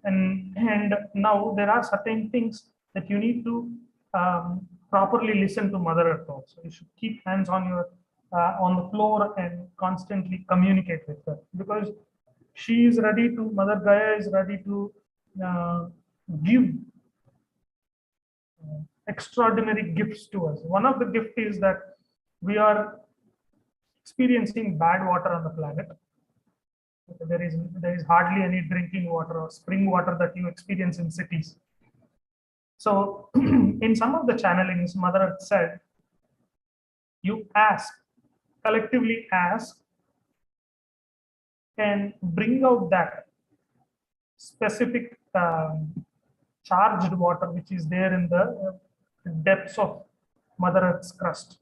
and now there are certain things that you need to properly listen to Mother Earth also. You should keep hands on the floor and constantly communicate with her, because she is ready to, Mother Gaia is ready to give extraordinary gifts to us. One of the gifts is that we are experiencing bad water on the planet. There is hardly any drinking water or spring water that you experience in cities. So in some of the channelings, Mother Earth said, you collectively ask, and bring out that specific charged water which is there in the depths of Mother Earth's crust.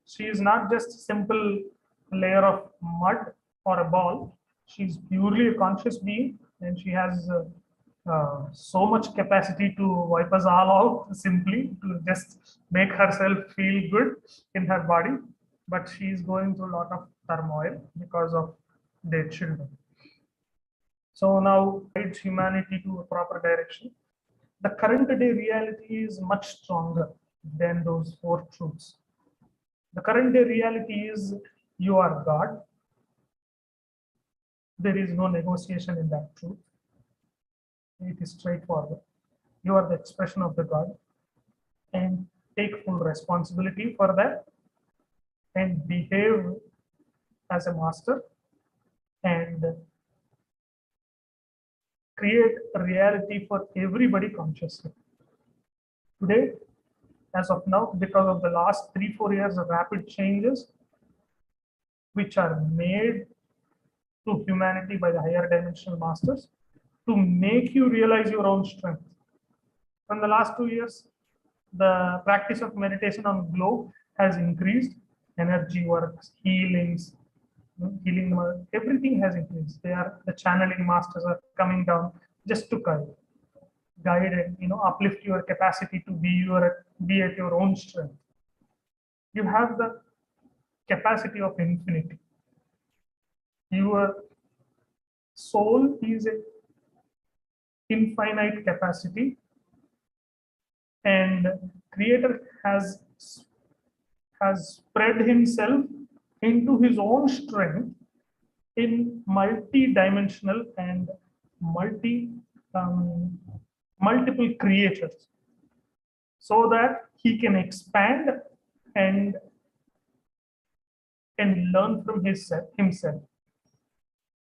She is not just a simple layer of mud or a ball. She's purely a conscious being, and she has so much capacity to wipe us all out simply to just make herself feel good in her body. But she is going through a lot of turmoil because of their children. So now guides humanity to a proper direction. The current day reality is much stronger than those four truths. The current day reality is you are God. There is no negotiation in that truth. It is straightforward. You are the expression of the God, and take full responsibility for that, and behave as a master, and create a reality for everybody consciously. Today, as of now, because of the last 3-4 years of rapid changes, which are made to humanity by the higher dimensional masters, to make you realize your own strength. From the last 2 years, the practice of meditation on globe has increased. Energy works, healings, healing work, everything has increased. The channeling masters are coming down just to guide and uplift your capacity to be at your own strength. You have the capacity of infinity. Your soul is an infinite capacity, and Creator has spread himself into his own strength in multi-dimensional and multiple creators, so that he can expand and learn from himself.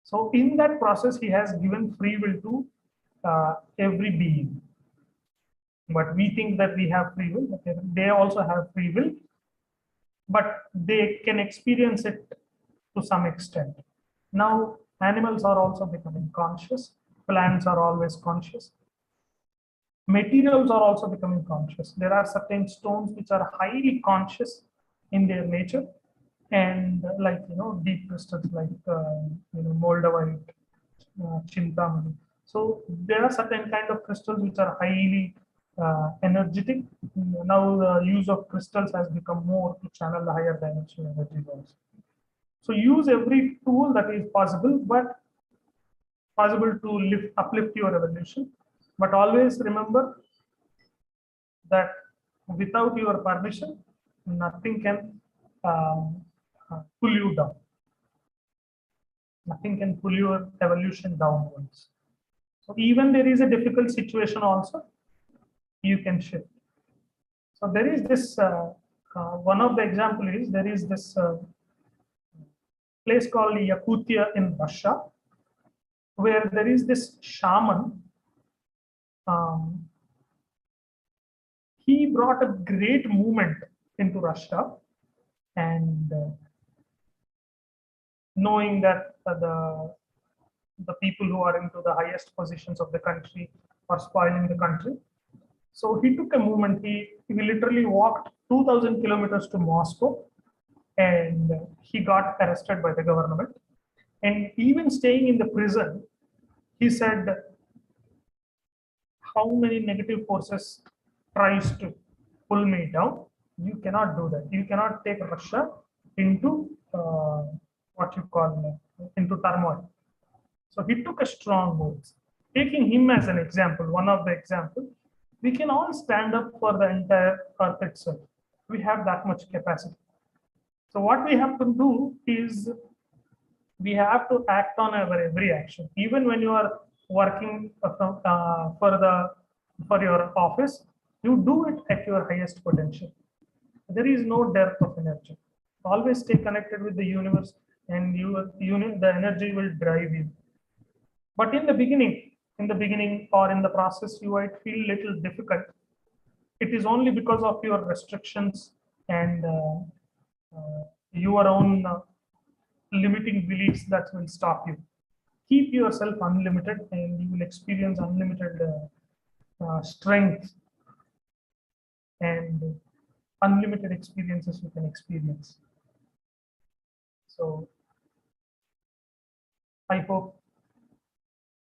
So in that process, he has given free will to every being. But we think that we have free will. They also have free will, but they can experience it to some extent. Now, animals are also becoming conscious. Plants are always conscious. Materials are also becoming conscious. There are certain stones which are highly conscious in their nature, and deep crystals like moldavite, chintamani. So there are certain kind of crystals which are highly energetic. Now the use of crystals has become more to channel the higher dimensional energy also. So use every tool that is possible to uplift your evolution. But always remember that without your permission, nothing can pull you down. Nothing can pull your evolution downwards. So even there is a difficult situation also, you can shift. So there is this, one of the example is, there is this place called Yakutia in Russia, where there is this shaman. He brought a great movement into Russia, and knowing that the people who are into the highest positions of the country are spoiling the country. So he took a movement. He literally walked 2,000 kilometers to Moscow, and he got arrested by the government. And even staying in the prison, he said, how many negative forces tries to pull me down? You cannot do that. You cannot take Russia into into turmoil. So he took a strong move. Taking him as an example, one of the examples, we can all stand up for the entire earth itself. We have that much capacity. So what we have to do is we have to act on our every action. Even when you are working for your office, you do it at your highest potential. There is no dearth of energy. Always stay connected with the universe, and the energy will drive you. But in the beginning or in the process, you might feel little difficult. It is only because of your restrictions and your own limiting beliefs that will stop you. Keep yourself unlimited, and you will experience unlimited strength and unlimited experiences you can experience. So I hope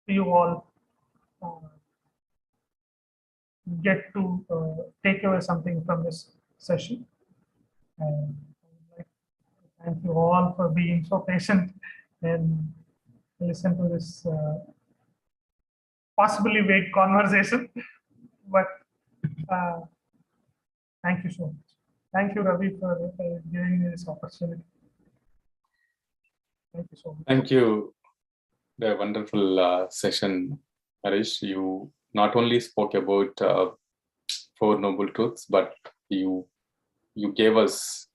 you all get to take away something from this session. And thank you all for being so patient and listen to this possibly vague conversation. But thank you so much. Thank you, Ravi, for giving me this opportunity. Thank you so much. Thank you. The wonderful session Harish, you not only spoke about Four Noble Truths, but you gave us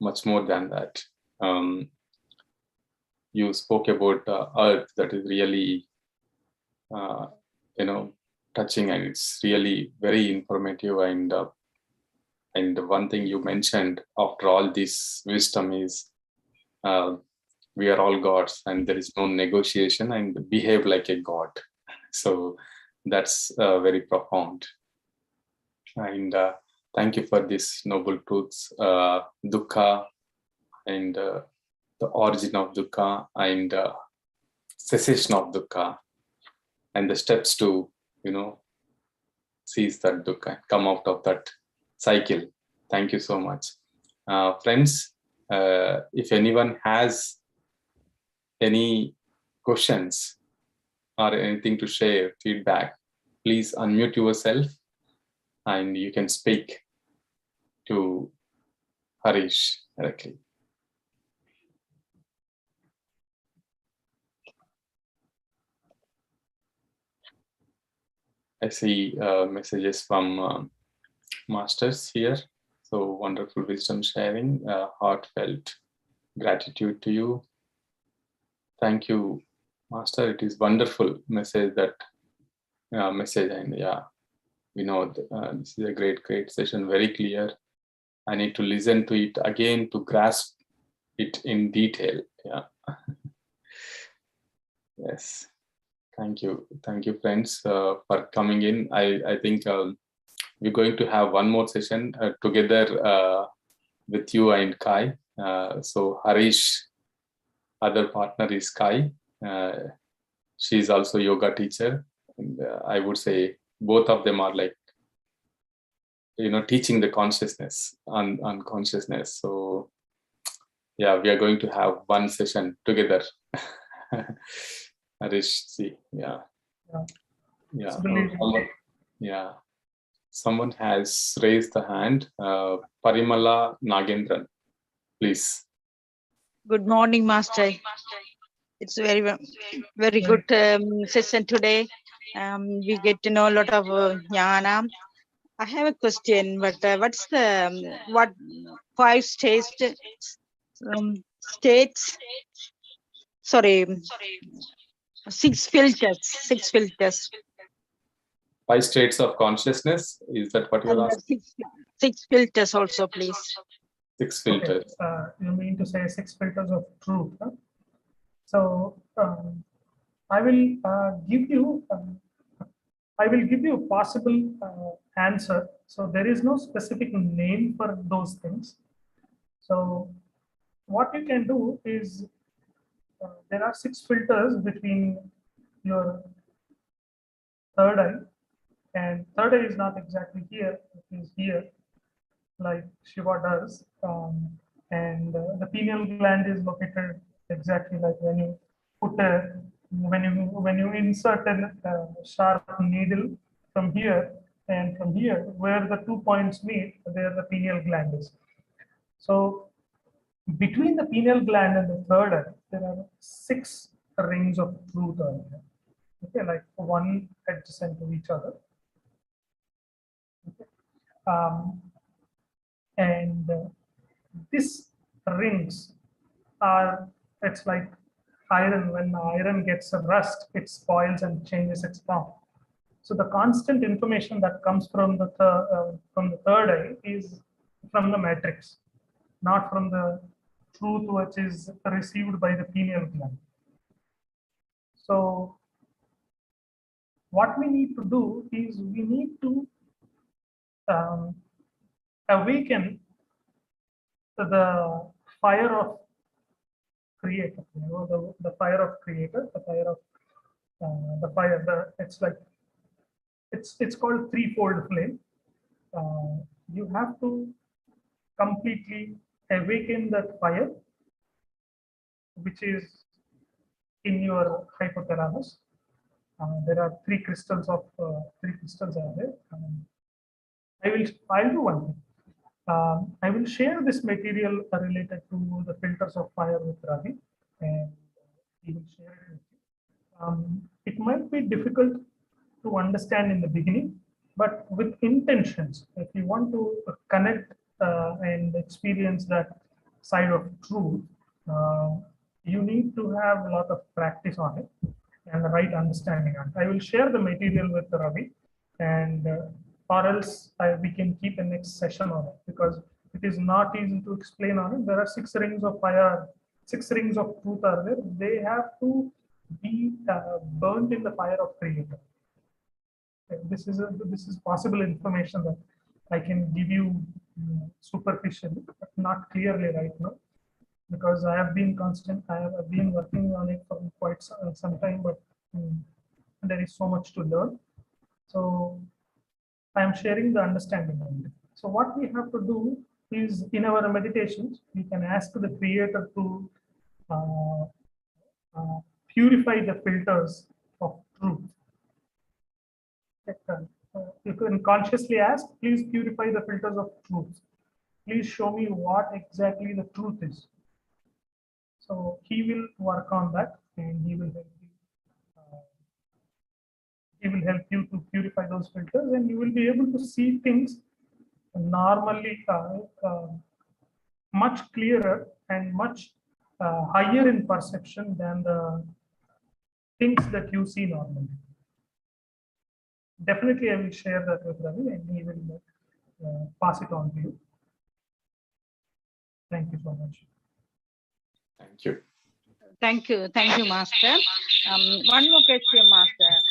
much more than that. You spoke about Earth, that is really, touching, and it's really very informative. And one thing you mentioned after all this wisdom is we are all gods, and there is no negotiation, and behave like a god. So that's very profound. And thank you for this noble truths, dukkha, and the origin of dukkha, and cessation of dukkha, and the steps to, cease that dukkha, come out of that cycle. Thank you so much. Friends, if anyone has any questions or anything to share, feedback, please unmute yourself and you can speak to Harish directly. I see messages from masters here. So wonderful wisdom sharing, heartfelt gratitude to you. Thank you, Master. It is wonderful message and yeah, we know this is a great session, very clear. I need to listen to it again to grasp it in detail. Yeah. Yes. Thank you, friends, for coming in. I think we're going to have one more session together with you and Kai. So Harish, other partner is Kai. She's also yoga teacher, and I would say both of them are like, teaching the consciousness on consciousness. So yeah, we are going to have one session together. Harish, see, yeah. Someone has raised the hand. Parimala Nagendran, please. Good morning, Master. It's very good session today. We get to know a lot of jnana. I have a question, but what's the what 5 states? Sorry, 6 filters. 6 filters. 5 states of consciousness. Is that what you're asking? 6 filters also, please. 6 filters. Okay. You mean to say 6 filters of truth? Huh? So I will give you a possible answer. So there is no specific name for those things. So what you can do is there are 6 filters between your third eye, and third eye is not exactly here, it is here, like Shiva does, and the pineal gland is located exactly like when you put when you insert a sharp needle from here and from here, where the 2 points meet, there the pineal gland is. So between the pineal gland and the third eye, there are 6 rings of truth on here. Okay, like one adjacent to each other. Okay. And these rings are, it's like iron. When iron gets a rust, it spoils and changes its form. So the constant information that comes from the third eye is from the matrix, not from the truth which is received by the pineal gland. So what we need to do is we need to awaken the fire of creator, the fire of creator, the fire, it's like, it's called threefold flame. You have to completely awaken that fire, which is in your hypothalamus. There are 3 crystals are there. I'll do one thing. I will share this material related to the filters of fire with Ravi, and he will share it with you. It might be difficult to understand in the beginning, but with intentions. If you want to connect and experience that side of truth, you need to have a lot of practice on it and the right understanding on it. I will share the material with Ravi, and or else we can keep a next session on it, because it is not easy to explain on it. There are 6 rings of fire, 6 rings of truth are there. They have to be burnt in the fire of Creator. This is possible information that I can give you superficially, but not clearly right now, because I have been working on it for quite some time, but there is so much to learn. So I am sharing the understanding only. So what we have to do is, in our meditations, we can ask the Creator to purify the filters of truth. You can consciously ask, please purify the filters of truth. Please show me what exactly the truth is. So he will work on that, and he will help you. He will help you to purify those filters, and you will be able to see things normally much clearer and much higher in perception than the things that you see normally. Definitely, I will share that with Ravi, and he will pass it on to you. Thank you so much. Thank you. Thank you, Master. One more question, Master.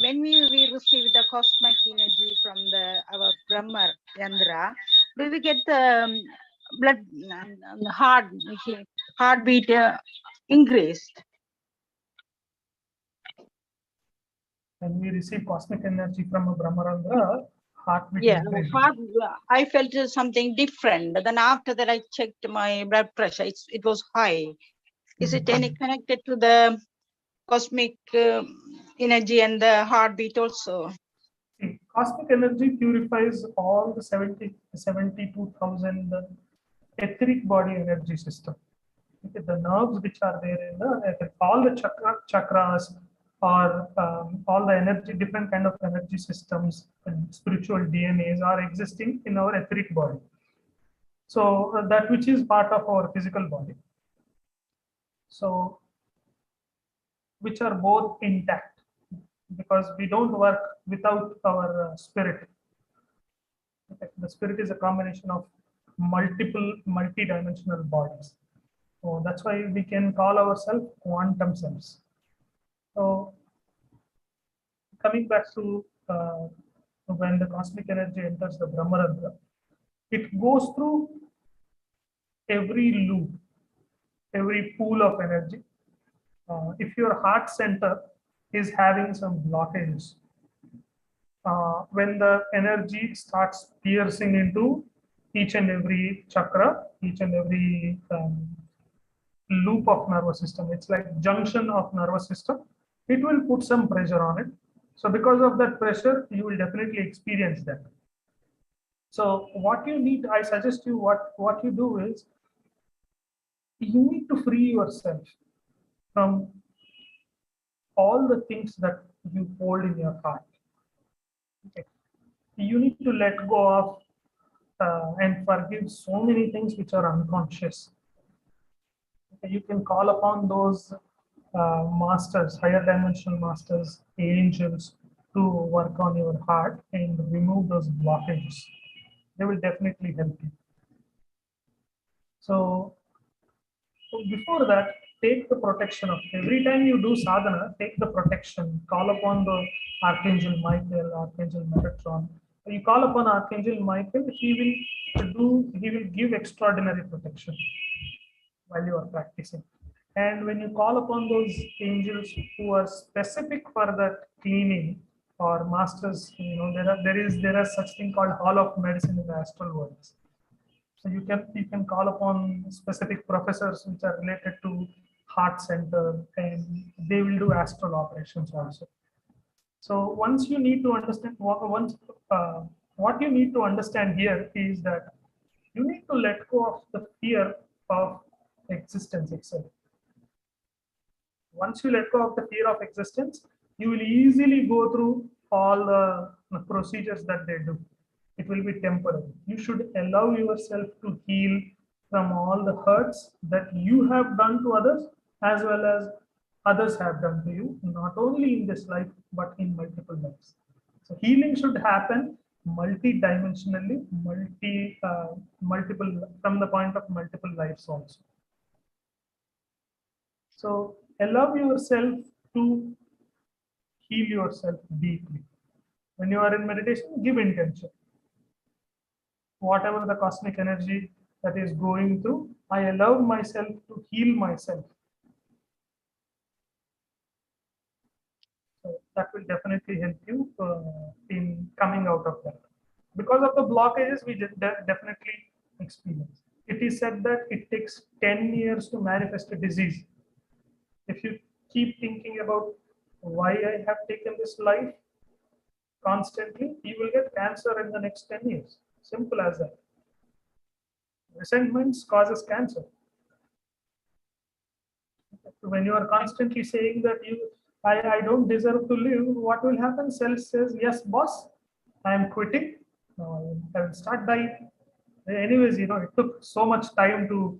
When we receive the cosmic energy from our Brahma Yandra, do we get the blood heartbeat increased? When we receive cosmic energy from a Brahmarandra, heartbeat. Yeah, I felt something different. But then after that, I checked my blood pressure. It was high. Is it any connected to the cosmic energy and the heartbeat also? See, cosmic energy purifies all the 72,000 etheric body energy system. Okay, the nerves which are there in the all the chakras, or all the energy, different kind of energy systems and spiritual DNAs are existing in our etheric body. So that which is part of our physical body. So which are both intact, because we don't work without our spirit. Okay. The spirit is a combination of multi-dimensional bodies. So that's why we can call ourselves quantum selves. So coming back to when the cosmic energy enters the Brahmarandra, it goes through every loop, every pool of energy. If your heart center is having some blockages, when the energy starts piercing into each and every chakra, each and every loop of nervous system, it's like junction of nervous system, it will put some pressure on it. So because of that pressure, you will definitely experience that. So what you need, I suggest you, what you do is, you need to free yourself from all the things that you hold in your heart. Okay. You need to let go of and forgive so many things which are unconscious. Okay. You can call upon those masters, higher dimensional masters, angels, to work on your heart and remove those blockages. They will definitely help you. So before that, take the protection of, every time you do sadhana, take the protection, call upon the Archangel Michael, Archangel Metatron. You call upon Archangel Michael, he will give extraordinary protection while you are practicing. And when you call upon those angels who are specific for that cleaning, or masters, there are such thing called Hall of Medicine in the astral world. So you can call upon specific professors which are related to heart center, and they will do astral operations also. So once you need to understand what you need to understand here is that you need to let go of the fear of existence itself. Once you let go of the fear of existence, you will easily go through all the procedures that they do. It will be temporary. You should allow yourself to heal from all the hurts that you have done to others, as well as others have done to you, not only in this life, but in multiple lives. So healing should happen multi-dimensionally, multiple from the point of multiple lives also. So allow yourself to heal yourself deeply. When you are in meditation, give intention. Whatever the cosmic energy that is going through, I allow myself to heal myself. So that will definitely help you in coming out of that. Because of the blockages, we definitely experience. It is said that it takes 10 years to manifest a disease. If you keep thinking about why I have taken this life constantly, you will get cancer in the next 10 years. Simple as that. Resentment causes cancer. When you are constantly saying that I don't deserve to live, what will happen? Self says, yes, boss, I am quitting. I will start dying. Anyways, it took so much time to,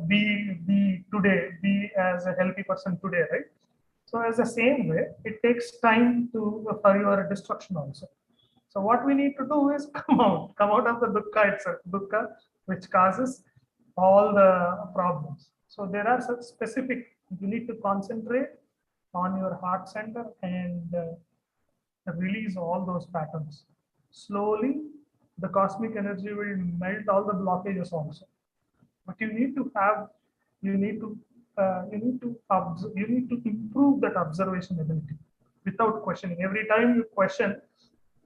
be today, be as a healthy person today, right? So as the same way, it takes time for your destruction also. So what we need to do is come out of the dukkha itself, dukkha, which causes all the problems. So there are such specific, you need to concentrate on your heart center and release all those patterns. Slowly, the cosmic energy will melt all the blockages also. But you need to improve that observation ability without questioning. Every time you question,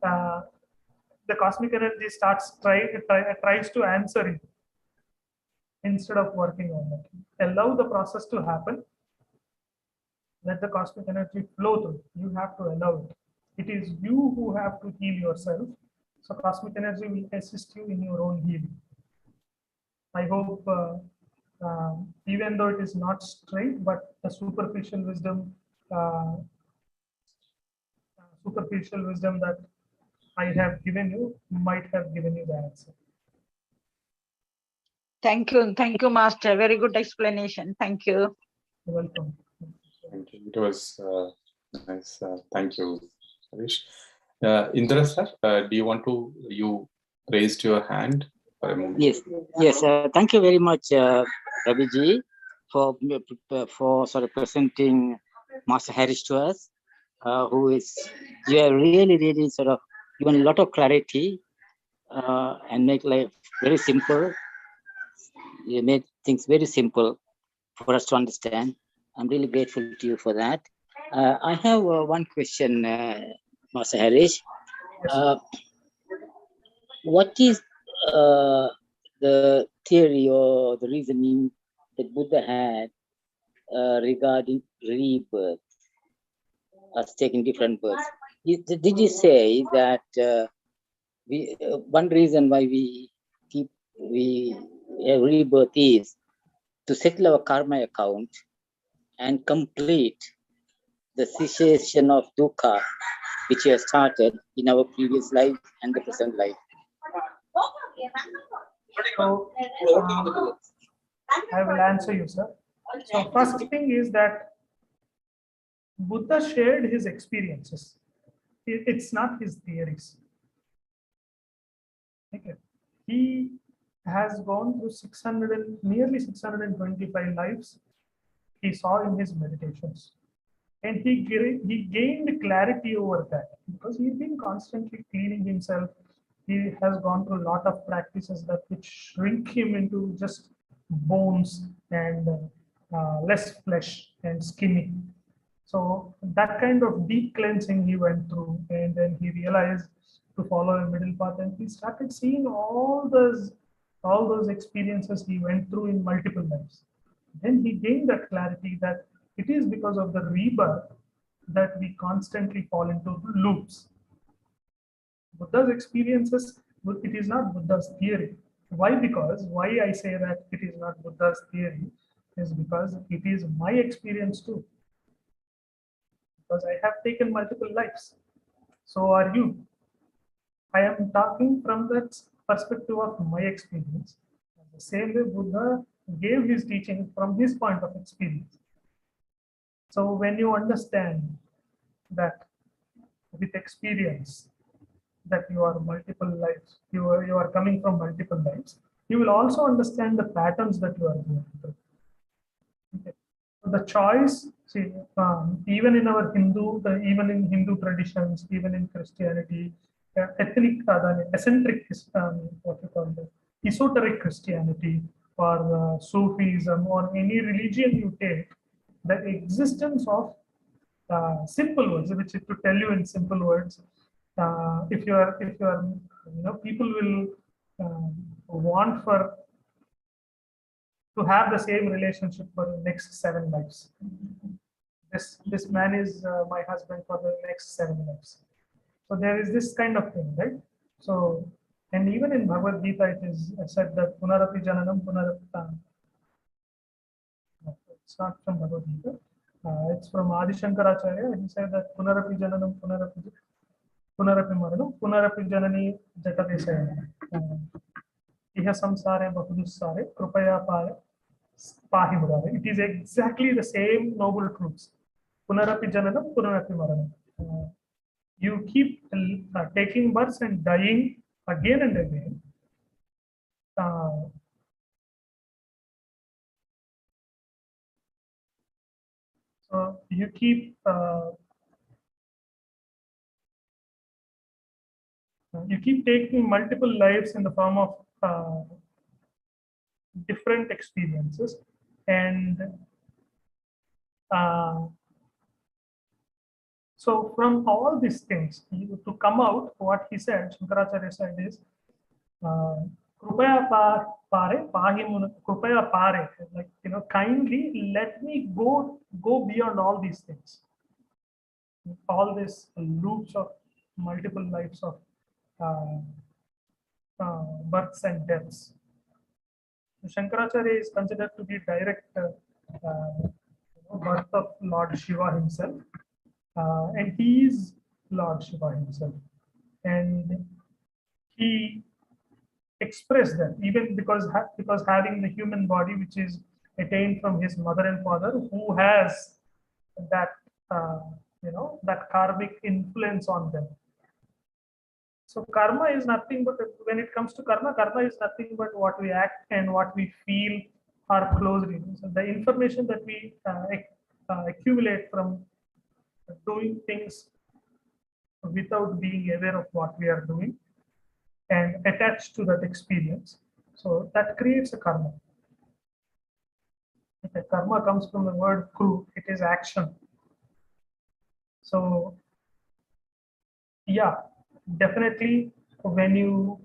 the cosmic energy tries to answer you instead of working on it. Allow the process to happen. Let the cosmic energy flow through. You have to allow it. It is you who have to heal yourself. So cosmic energy will assist you in your own healing. I hope, even though it is not straight, but the superficial wisdom that I have given you might have given you the answer. Thank you, Master. Very good explanation. Thank you. You're welcome. Thank you. It was nice. Thank you, Harish. Indra sir, do you want to? You raised your hand for a moment. Yes. Thank you very much, Ravi-ji, for sort of presenting Master Harish to us. You have really sort of given a lot of clarity and make life very simple. You made things very simple for us to understand. I'm really grateful to you for that. I have one question, Master Harish. What is the theory or the reasoning that Buddha had regarding rebirth, us taking different births? Did you say that one reason why we rebirth is to settle our karma account and complete the cessation of dukkha which we have started in our previous life and the present life? So, I will answer you, sir. So first thing is that Buddha shared his experiences. It's not his theories. Okay. He has gone through nearly 625 lives he saw in his meditations. And he gained clarity over that because he's been constantly cleaning himself. He has gone through a lot of practices which shrink him into just bones and less flesh and skinny. So that kind of deep cleansing he went through, and then he realized to follow a middle path, and he started seeing all those experiences he went through in multiple lives. Then he gained that clarity that it is because of the rebirth that we constantly fall into loops. Buddha's experiences, it is not Buddha's theory. Why I say that it is not Buddha's theory is because it is my experience too. Because I have taken multiple lives. So are you. I am talking from that perspective of my experience. The same way Buddha gave his teaching from his point of experience. So when you understand that with experience that you are multiple lives, you are coming from multiple lives, you will also understand the patterns that you are going through. Okay. So the choice, see, even in our even in Hindu traditions, even in Christianity, eccentric, what you call it, esoteric Christianity, or Sufism, or any religion you take, the existence of simple words, which is to tell you in simple words, if you are, people will want for to have the same relationship for the next 7 lives. This man is my husband for the next 7 lives. So there is this kind of thing, right? So, and even in Bhagavad Gita, it is said that Punarapi Jananam Punarapi. It's not from Bhagavad Gita. It's from Adi Shankaracharya. He said that Punarapi Jananam Punarapi Maranam Punarapi Janani Jatade Sayana. Iha samsare bahudusare krupaya paya pahi murare. It is exactly the same noble truths. Punarapi Jananam Punarapi Maranam. You keep taking births and dying again and again. So you keep taking multiple lives in the form of different experiences, and so from all these things, to come out, what he said, Shankaracharya said is, Krupaya pare, Krupaya pare, like, kindly let me go beyond all these things, all these loops of multiple lives of births and deaths. Shankaracharya is considered to be direct birth of Lord Shiva himself, and he is Lord Shiva himself, and he expressed that even because having the human body which is attained from his mother and father, who has that that karmic influence on them. So karma is nothing but, when it comes to karma is nothing but what we act and what we feel are closely. So the information that we accumulate from doing things without being aware of what we are doing and attached to that experience. So that creates a karma. Okay, karma comes from the word kru, it is action. So yeah, definitely when you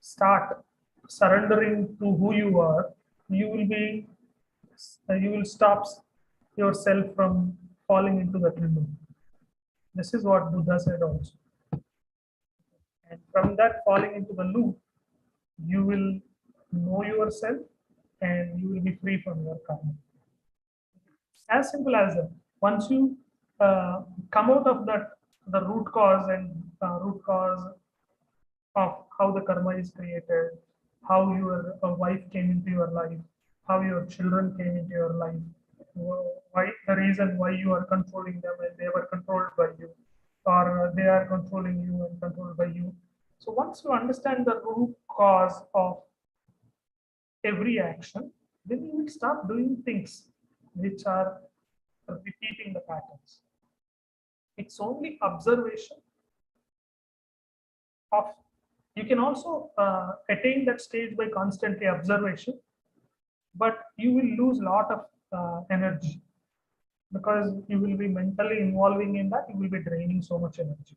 start surrendering to who you are, you will stop yourself from falling into that loop. This is what Buddha said also. And from that falling into the loop, you will know yourself and you will be free from your karma. As simple as that. Once you come out of that, the root cause of how the karma is created, how your wife came into your life, how your children came into your life, why the reason why you are controlling them and they were controlled by you, or they are controlling you and controlled by you. So once you understand the root cause of every action, then you will start doing things which are repeating the patterns. It's only observation of, you can also attain that stage by constantly observation, but you will lose a lot of energy because you will be mentally involving in that, you will be draining so much energy.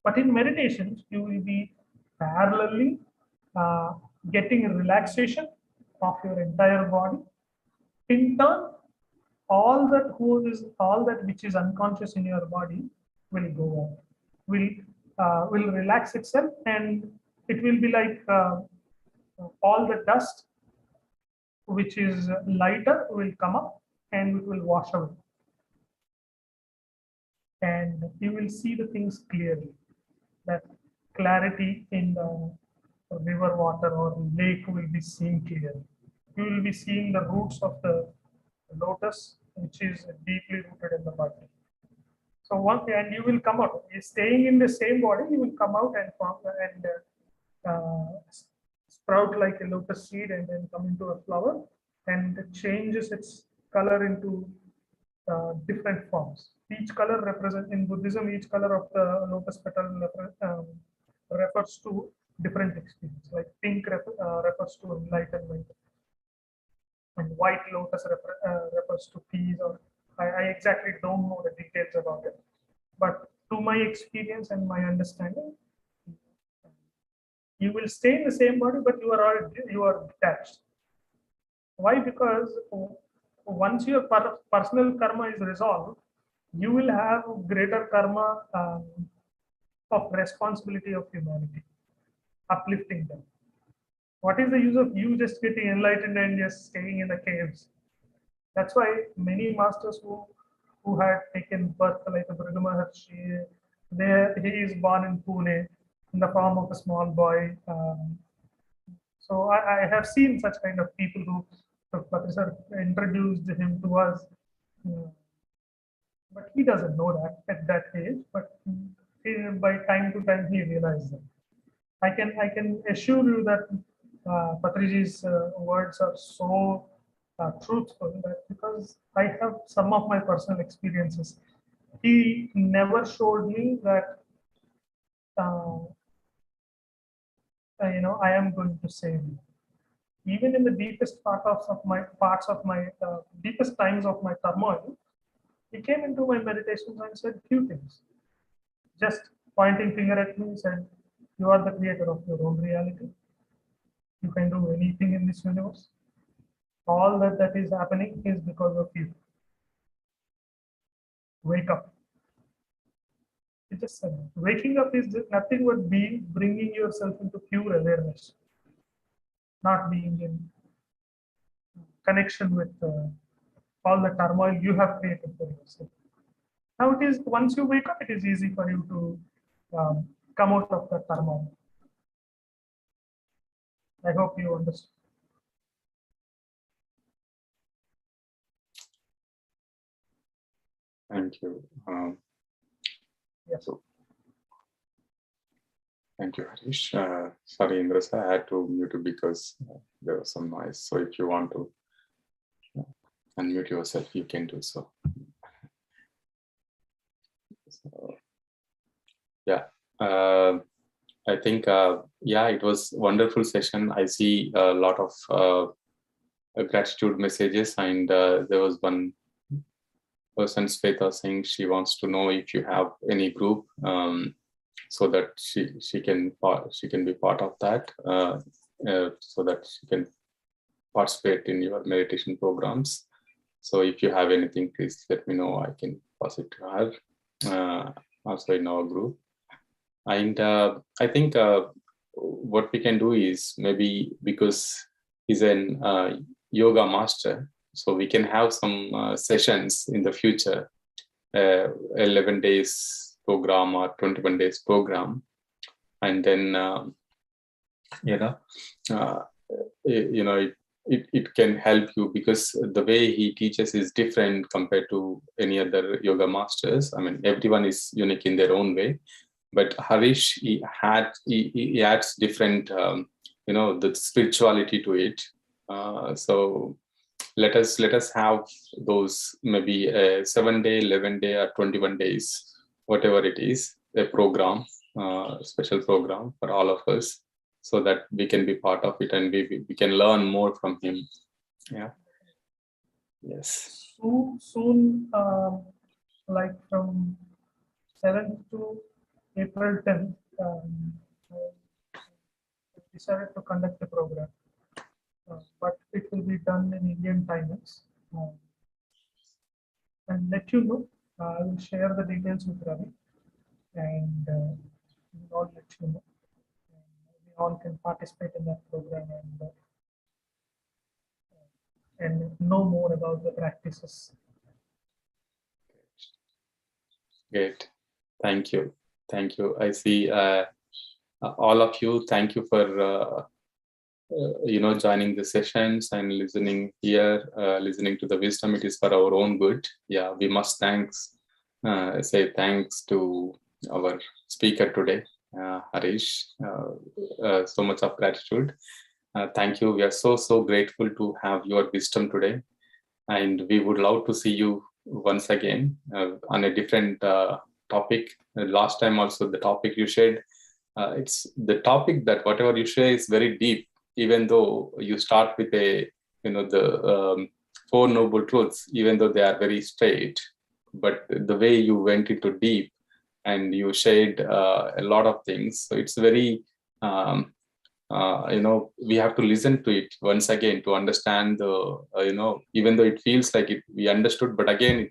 But in meditation, you will be parallelly getting a relaxation of your entire body. In turn, all that which is unconscious in your body will go on, will relax itself, and it will be like all the dust which is lighter will come up and it will wash away. and you will see the things clearly. That clarity in the river water or lake will be seen clearly. You will be seeing the roots of the lotus, which is deeply rooted in the mud. So and you will come out. Staying in the same body, you will come out and form and sprout like a lotus seed and then come into a flower, and it changes its color into different forms. Each color represents, in Buddhism, each color of the lotus petal refers to different experience. Like pink refers to enlightenment, and white lotus refers to peace. Or I exactly don't know the details about it, but to my experience and my understanding, you will stay in the same body, but you are detached. Why? Because once your personal karma is resolved, you will have greater karma of responsibility of humanity, uplifting them. What is the use of you just getting enlightened and just staying in the caves? That's why many masters who had taken birth, like Bhrigu Maharshi, he is born in Pune in the form of a small boy. So I have seen such kind of people who Professor introduced him to us, but he doesn't know that at that age. But by time to time he realizes that. I can assure you that Patriji's words are so truthful, that because I have some of my personal experiences. He never showed me that I am going to save you. Even in the deepest parts of my deepest times of my turmoil, he came into my meditations and said few things. Just pointing finger at me, said, "You are the creator of your own reality. You can do anything in this universe. All that is happening is because of you. Wake up." It just said, waking up is nothing but bringing yourself into pure awareness, not being in connection with all the turmoil you have created for yourself. Now it is, once you wake up, it is easy for you to come out of the turmoil. I hope you understand. Thank you. Yes. So, thank you, Harish. Sorry, Indra, I had to mute you because there was some noise. So if you want to unmute yourself, you can do so. Yeah, I think, yeah, it was a wonderful session. I see a lot of gratitude messages, and there was one person, Sveta, saying she wants to know if you have any group, so that she can be part of that, so that she can participate in your meditation programs. So if you have anything, please let me know. I can pass it to her, also in our group. And I think what we can do is, maybe because he's an yoga master, so we can have some sessions in the future, 11 days program or 21 days program. And then, it can help you, because the way he teaches is different compared to any other yoga masters. I mean, everyone is unique in their own way, but Harish, he adds different, the spirituality to it. So let us have those, maybe a 7-day, 11-day, or 21 days, whatever it is, a program, special program for all of us, so that we can be part of it and we can learn more from him. Yeah. Yes. Soon, like from 7th to April 10th, I decided to conduct the program, but it will be done in Indian timings. And let you know, I will share the details with Ravi, and we will all let you know. We all can participate in that program and know more about the practices. Great. Thank you. Thank you. I see all of you. Thank you for joining the sessions and listening here, listening to the wisdom. It is for our own good. Yeah, we must say thanks to our speaker today, Harish. So much of gratitude. Thank you. We are so grateful to have your wisdom today, and we would love to see you once again on a different topic. Last time also the topic you shared, it's the topic that whatever you share is very deep, even though you start with the Four Noble Truths, even though they are very straight, but the way you went into deep and you shared a lot of things. So it's very, we have to listen to it once again to understand even though it feels like we understood, but again,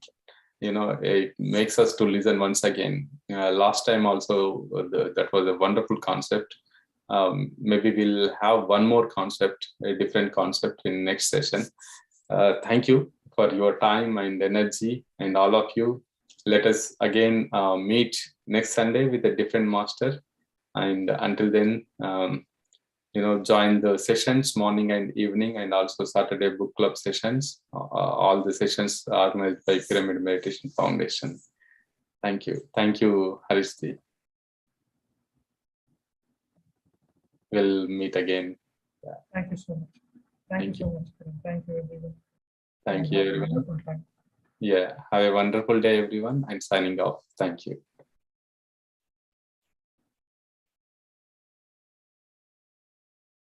it makes us to listen once again. Last time also, that was a wonderful concept. Maybe we'll have one more concept, a different concept in next session. Thank you for your time and energy, and all of you. Let us again meet next Sunday with a different master. And until then, join the sessions morning and evening, and also Saturday book club sessions. All the sessions are organized by Pyramid Meditation Foundation. Thank you. Thank you, Harishti. We'll meet again. Yeah. Thank you so much. Thank you so much. Thank you, everyone. Thank you, everyone. Yeah, have a wonderful day, everyone. I'm signing off. Thank you.